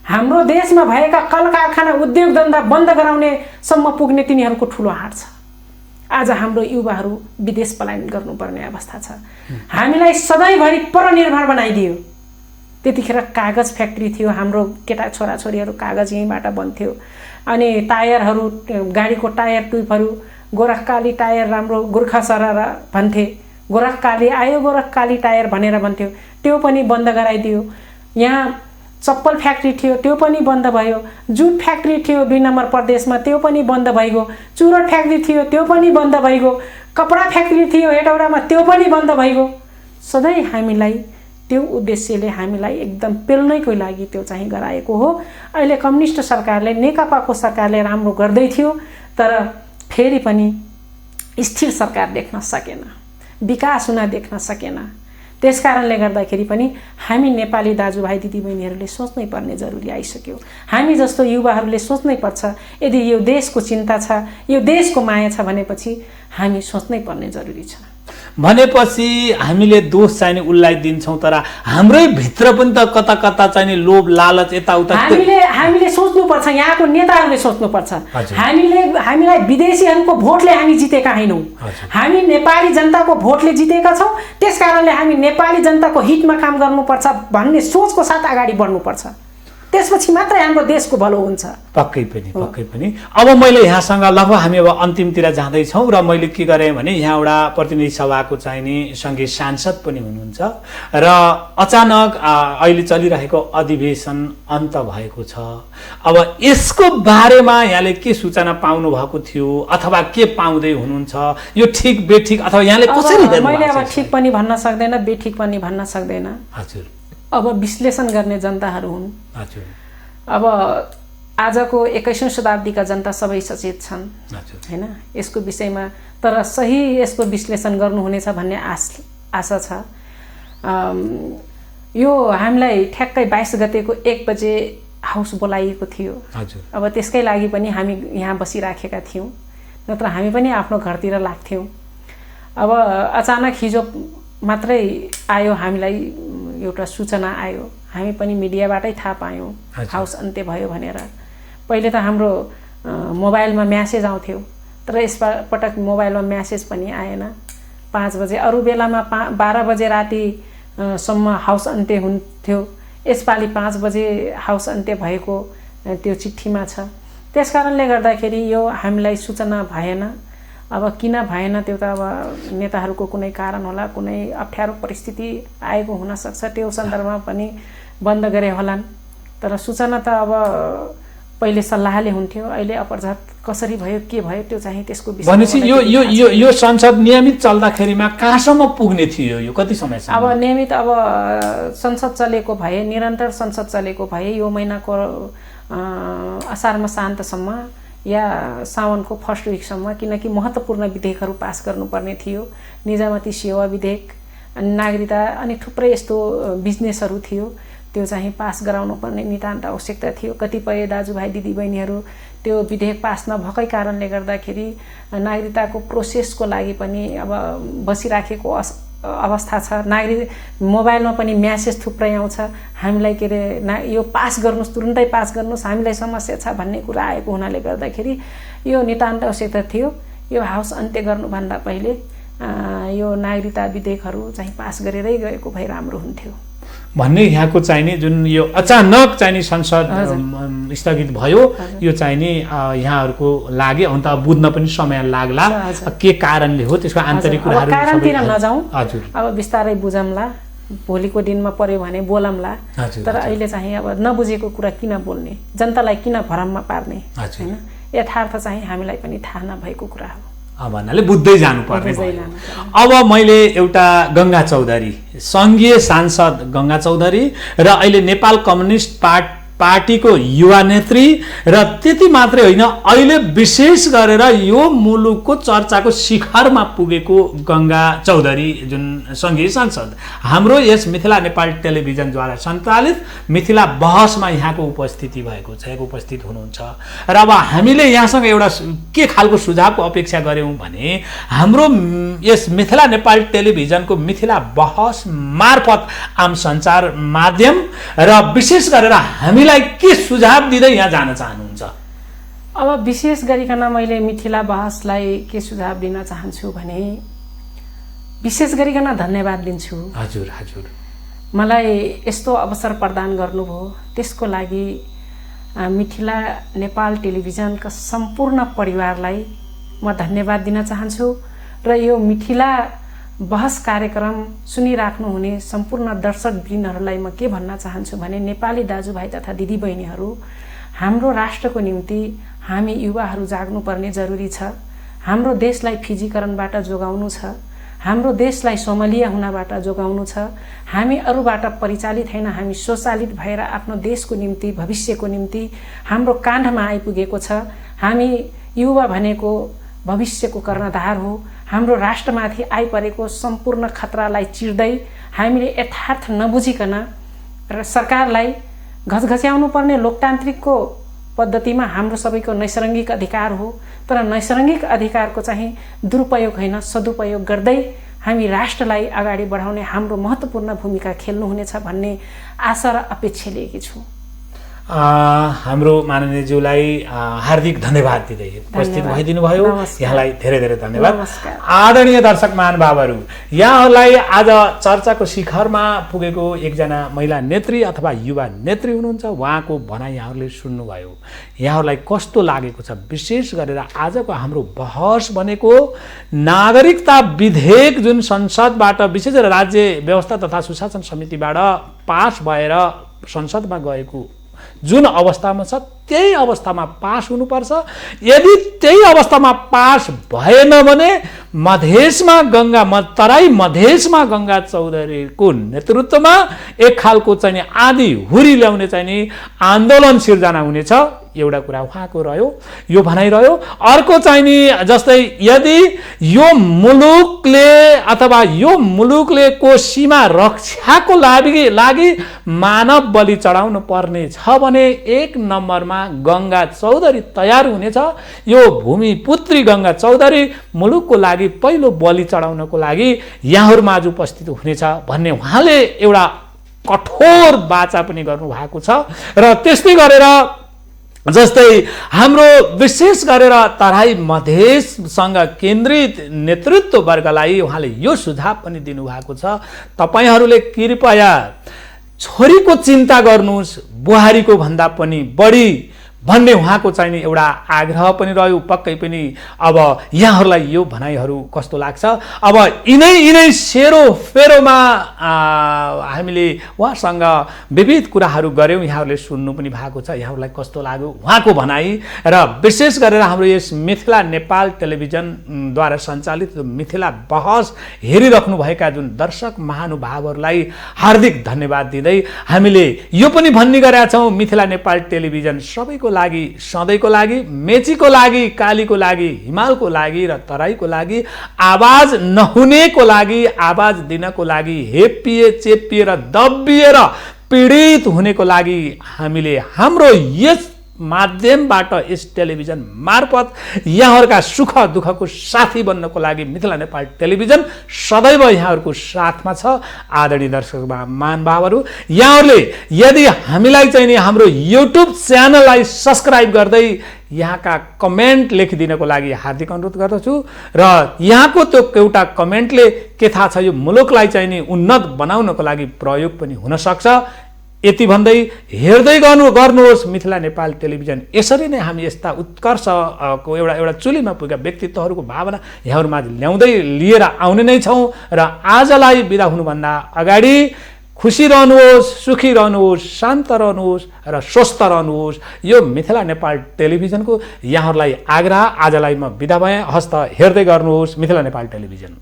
S2: हाम्रो देशमा भएका कल कारखाना उद्योग धन्दा बन्द गराउने सम्म पुग्ने तिनीहरूको ठुलो हात छ। आज हाम्रो युवाहरू विदेश पलायन गर्नुपर्ने अवस्था छ। हामीलाई सधैँभरि परनिर्भर बनाइदियो। त्यतिखेर कागज फ्याक्ट्री थियो, हाम्रो केटा छोराछोरीहरू कागज यहीँबाट बन्थ्यो। अनि टायरहरू, गाडीको टायर ट्युबहरू गोरखकाली टायर राम्रो गोर्खा सरर भन्थे। गोरखकाली आयो, गोरखकाली टायर भनेर भन्थ्यो, त्यो पनि बन्द गराइदियो। यहाँ चप्पल फ्याक्ट्री थियो, त्यो पनि बन्द भयो। जुट फ्याक्ट्री थियो 2 नम्बर प्रदेशमा, त्यो पनि बन्द भइगयो। चुरट फ्याक्ट्री थियो, त्यो पनि बन्द भइगयो। कपडा फ्याक्ट्री थियो हेटौडामा, त्यो पनि बन्द भइगयो। सधैँ हामीलाई त्यो उद्देश्यले हामीलाई एकदम पेल्नैको लागि त्यो चाहिँ गराएको हो। अहिले कम्युनिस्ट सरकारले, नेकपाको सरकारले राम्रो गर्दै थियो, तर फेरि पनि स्थिर सरकार देख्न सकेन, विकास हुन देख्न सकेन। त्यसकारणले गर्दाखेरि पनि हामी नेपाली दाजुभाइ दिदीबहिनीहरूले सोच्नै पर्ने जरुरी आइसक्यो। हामी जस्तो युवाहरूले सोच्नै पर्छ। यदि यो देशको चिन्ता छ, यो देशको माया छ भनेपछि हामी सोच्नै पर्ने जरुरी छ।
S1: भनेपछि हामीले दोष चाहिने उसलाई दिन्छौँ, तर हाम्रै भित्र पनि त कता कता चाहिने लोभ लालच यताउता
S2: हामीले सोच्नुपर्छ। यहाँको नेताहरूले सोच्नुपर्छ। हामीलाई विदेशीहरूको भोटले हामी जितेका हैनौँ, हामी नेपाली जनताको भोटले जितेका छौँ। त्यसकारणले हामी नेपाली जनताको हितमा काम गर्नुपर्छ भन्ने सोचको साथ अगाडि बढ्नुपर्छ। त्यसपछि मात्रै हाम्रो देशको भलो हुन्छ।
S1: पक्कै पनि। अब मैले यहाँसँग लगभग हामी अब अन्तिमतिर जाँदैछौँ र मैले के गरेँ भने यहाँ एउटा प्रतिनिधि सभाको चाहिने सङ्घीय सांसद पनि हुनुहुन्छ र अचानक अहिले चलिरहेको अधिवेशन अन्त भएको छ। अब यसको बारेमा यहाँले के सूचना पाउनु भएको थियो अथवा के पाउँदै हुनुहुन्छ? यो ठिक बेठिक अथवा यहाँले कसरी हेर्नु?
S2: मैले अब ठिक पनि भन्न सक्दैन, बेठिक पनि भन्न सक्दैन।
S1: हजुर,
S2: अब विश्लेषण गर्ने जनताहरू हुन्।
S1: हजुर,
S2: अब आजको 21औं शताब्दीका जनता सबै सचेत छन् हैन यसको विषयमा, तर सही यसको विश्लेषण गर्नुहुनेछ भन्ने आशा छ। यो हामीलाई ठ्याक्कै 22 गतेको 1 बजे हाउस बोलाइएको थियो। अब त्यसकै लागि पनि हामी यहाँ बसिराखेका थियौँ, नत्र हामी पनि आफ्नो घरतिर लाग्थ्यौँ। अब अचानक हिजो मात्रै आयो, हामीलाई एउटा सूचना आयो, हामी पनि मिडियाबाटै थाहा पायौँ हाउस अन्त्य भयो भनेर। पहिले त हाम्रो मोबाइलमा म्यासेज आउँथ्यो, तर यसपटक मोबाइलमा म्यासेज पनि आएन। 5 बजे, अरू बेलामा 12 बजे रातिसम्म हाउस अन्त्य हुन्थ्यो। यसपालि 5 बजे हाउस अन्त्य भएको त्यो चिठीमा छ। त्यसकारणले गर्दाखेरि यो हामीलाई सूचना भएन। अब किन भएन त्यो त अब नेताहरूको कुनै कारण होला, कुनै अप्ठ्यारो परिस्थिति आएको हुनसक्छ, त्यो सन्दर्भमा पनि बन्द गरे होलान्। तर सूचना त अब पहिले सल्लाहले हुन्थ्यो, अहिले अपरझट कसरी भयो के भयो त्यो चाहिँ त्यसको विषय।
S1: भनेपछि यो संसद नियमित चल्दाखेरिमा कहाँसम्म पुग्ने थियो, यो कति समयसम्म?
S2: अब नियमित अब संसद चलेको भए, निरन्तर संसद चलेको भए यो महिनाको असारमा शान्तसम्म या साउनको फर्स्ट विकसम्म, किनकि महत्त्वपूर्ण विधेयकहरू पास गर्नुपर्ने थियो। निजामती सेवा विधेयक, नागरिकता अनि थुप्रै यस्तो बिजनेसहरू थियो, त्यो चाहिँ पास गराउनु पर्ने नितान्त आवश्यकता थियो। कतिपय दाजुभाइ दिदीबहिनीहरू त्यो विधेयक पास नभएकै कारणले गर्दाखेरि नागरिकताको प्रोसेसको लागि पनि अब बसिराखेको अवस्था छ। नागरिक मोबाइलमा पनि म्यासेज थुप्रै आउँछ, हामीलाई के अरे यो पास गर्नुहोस्, तुरुन्तै पास गर्नुहोस्, हामीलाई समस्या छ भन्ने कुरा आएको हुनाले गर्दाखेरि यो नितान्त आवश्यकता थियो। यो हाउस अन्त्य गर्नुभन्दा पहिले यो नागरिकता विधेयकहरू चाहिँ पास गरेरै गएको भए राम्रो हुन्थ्यो
S1: भन्ने यहाँको चाहिने जुन यो अचानक चाहिने संसद स्थगित भयो, यो चाहिने यहाँहरूको लागि अन्त बुझ्न पनि समय लाग्ला के कारणले हो, त्यसको आन्तरिक कुराहरू
S2: कारणतिर नजाउँ।
S1: हजुर,
S2: अब बिस्तारै बुझौँला, भोलिको दिनमा पर्यो भने बोलौँला। तर अहिले चाहिँ अब नबुझेको कुरा किन बोल्ने, जनतालाई किन भ्रममा पार्ने, हैन? यथार्थ चाहिँ हामीलाई पनि थाहा नभएको कुरा हो
S1: भन्नाले बुझ्दै जानुपर्ने भयो। अब मैले एउटा गंगा चौधरी, संघीय सांसद गंगा चौधरी र अहिले नेपाल कम्युनिस्ट पार्टीको युवा नेत्री र त्यति मात्रै होइन, अहिले विशेष गरेर यो मुलुकको चर्चाको शिखरमा पुगेको गंगा चौधरी जुन संघीय सांसद, हाम्रो यस मिथिला नेपाल टेलिभिजनद्वारा सञ्चालित मिथिला बहसमा यहाँको उपस्थिति भएको छ, यहाँको उपस्थित हुनुहुन्छ। र अब हामीले यहाँसँग एउटा के खालको सुझावको अपेक्षा गर्यौं भने हाम्रो यस मिथिला नेपाल टेलिभिजनको मिथिला बहस मार्फत आम सञ्चार माध्यम र विशेष गरेर हामीलाई के सुझाव दिँदै यहाँ जान चाहनुहुन्छ?
S2: अब विशेष गरिकन मैले मिथिला बहसलाई के सुझाव दिन चाहन्छु भने विशेष गरिकन धन्यवाद दिन्छु।
S1: हजुर हजुर,
S2: मलाई यस्तो अवसर प्रदान गर्नुभयो, त्यसको लागि मिथिला नेपाल टेलिभिजनका सम्पूर्ण परिवारलाई म धन्यवाद दिन चाहन्छु। र यो मिथिला बहस कार्यक्रम सुनिराख्नुहुने सम्पूर्ण दर्शकवृन्दहरूलाई म के भन्न चाहन्छु भने नेपाली दाजुभाइ तथा दिदीबहिनीहरू, हाम्रो राष्ट्रको निम्ति हामी युवाहरू जाग्नुपर्ने जरुरी छ। हाम्रो देशलाई फिजीकरणबाट जोगाउनु छ, हाम्रो देशलाई सोमलिया हुनबाट जोगाउनु छ। हामी अरूबाट परिचालित हैन, हामी स्वचालित भएर आफ्नो देशको निम्ति, भविष्यको निम्ति हाम्रो काँधमा आइपुगेको छ। हामी युवा भनेको भविष्यको कर्णधार हो। हाम्रो राष्ट्रमाथि आइपरेको सम्पूर्ण खतरालाई चिर्दै हामीले यथार्थ नबुझिकन र सरकारलाई घचघच्याउनु पर्ने लोकतान्त्रिकको पद्धतिमा हाम्रो सबैको नैसर्गिक अधिकार हो। तर नैसर्गिक अधिकारको चाहिँ दुरुपयोग होइन, सदुपयोग गर्दै हामी राष्ट्रलाई अगाडि बढाउने हाम्रो महत्त्वपूर्ण भूमिका खेल्नुहुनेछ भन्ने आशा र अपेक्षा लिएकी छु।
S1: हाम्रो माननीयज्यूलाई हार्दिक धन्यवाद दिँदै उपस्थित भइदिनु भयो, यहाँलाई धेरै धेरै धन्यवाद। आदरणीय दर्शक महानुभावहरू, यहाँहरूलाई आज चर्चाको शिखरमा पुगेको एकजना महिला नेत्री अथवा युवा नेत्री हुनुहुन्छ, उहाँको भनाइ यहाँहरूले सुन्नुभयो। यहाँहरूलाई कस्तो लागेको छ? विशेष गरेर आजको हाम्रो बहस भनेको नागरिकता विधेयक जुन संसदबाट, विशेष गरेर राज्य व्यवस्था तथा सुशासन समितिबाट पास भएर संसदमा गएको जुन अवस्थामा छ त्यही अवस्थामा पास हुनुपर्छ। यदि त्यही अवस्थामा पास भएन भने मधेसमा तराई मधेसमा गंगा चौधरीको नेतृत्वमा एक खालको चाहिँ आदि हुरी ल्याउने चाहिँ आन्दोलन सिर्जना हुनेछ, एउटा कुरा उहाँको रह्यो, यो भनाइ रह्यो। अर्को चाहिँ नि जस्तै यदि यो मुलुकले अथवा यो मुलुकले को सीमा रक्षाको लागि मानव बलि चढाउनु पर्ने छ भने एक नम्बरमा गंगा चौधरी तयार हुनेछ। यो भूमिपुत्री गंगा चौधरी मुलुकको लागि पहिलो बलि चढाउनको लागि यहाँहरूमा आज उपस्थित हुनेछ भन्ने उहाँले एउटा कठोर वाचा पनि गर्नु भएको छ। र त्यस्तै गरेर जस्तै हाम्रो विशेष गरेर तराई मधेससँग केन्द्रित नेतृत्व वर्गलाई उहाँले यो सुझाव पनि दिनुभएको छ, तपाईहरूले कृपया छोरीको चिन्ता गर्नुहोस्, बुहारीको भन्दा पनि बढी भन्ने उहाँको चाहिँ नि एउटा आग्रह पनि रह्यो। पक्कै पनि अब यहाँहरूलाई यो भनाइहरू कस्तो लाग्छ? अब यिनै सेरोफेरोमा हामीले उहाँसँग विविध कुराहरू गऱ्यौँ, यहाँहरूले सुन्नु पनि भएको छ। यहाँहरूलाई कस्तो लाग्यो उहाँको भनाइ? र विशेष गरेर हाम्रो यस मिथिला नेपाल टेलिभिजनद्वारा सञ्चालित मिथिला बहस हेरिराख्नुभएका जुन दर्शक महानुभावहरूलाई हार्दिक धन्यवाद दिँदै हामीले यो पनि भन्ने गरेका छौँ, मिथिला नेपाल टेलिभिजन सबैको लागि, सधैँको लागि, मेचीको लागि, कालीको लागि, हिमालको लागि र तराईको लागि, आवाज नहुनेको लागि आवाज दिनको लागि, हेपिए चेपिए र दबिएर पीडित हुनेको लागि हामीले हाम्रो यस माध्यमबाट, यस टेलिभिजन मार्फत यहाँहरूका सुख दुःखको साथी बन्नको लागि मिथिला नेपाल टेलिभिजन सदैव यहाँहरूको साथमा छ। आदरणीय दर्शक महानुभावहरू, यहाँहरूले यदि हामीलाई चाहिँ नि हाम्रो युट्युब च्यानललाई सब्सक्राइब गर्दै यहाँका कमेन्ट लेखिदिनको लागि हार्दिक अनुरोध गर्दछु। र यहाँको त्यो एउटा कमेन्टले के थाहा छ, यो मुलुकलाई चाहिँ नि उन्नत बनाउनको लागि प्रयोग पनि हुनसक्छ। यति भन्दै हेर्दै गर्नुहोस् मिथिला नेपाल टेलिभिजन। यसरी नै हामी यस्ता उत्कर्षको एउटा चुलीमा पुगेका व्यक्तित्वहरूको भावना यहाँहरूमा ल्याउँदै लिएर आउने नै छौँ। र आजलाई बिदा हुनुभन्दा अगाडि खुसी रहनुहोस्, सुखी रहनुहोस्, शान्त रहनुहोस् र स्वस्थ रहनुहोस्। यो मिथिला नेपाल टेलिभिजनको यहाँहरूलाई आग्रह। आजलाई म बिदा भएँ। हस्त हेर्दै गर्नुहोस् मिथिला नेपाल टेलिभिजन।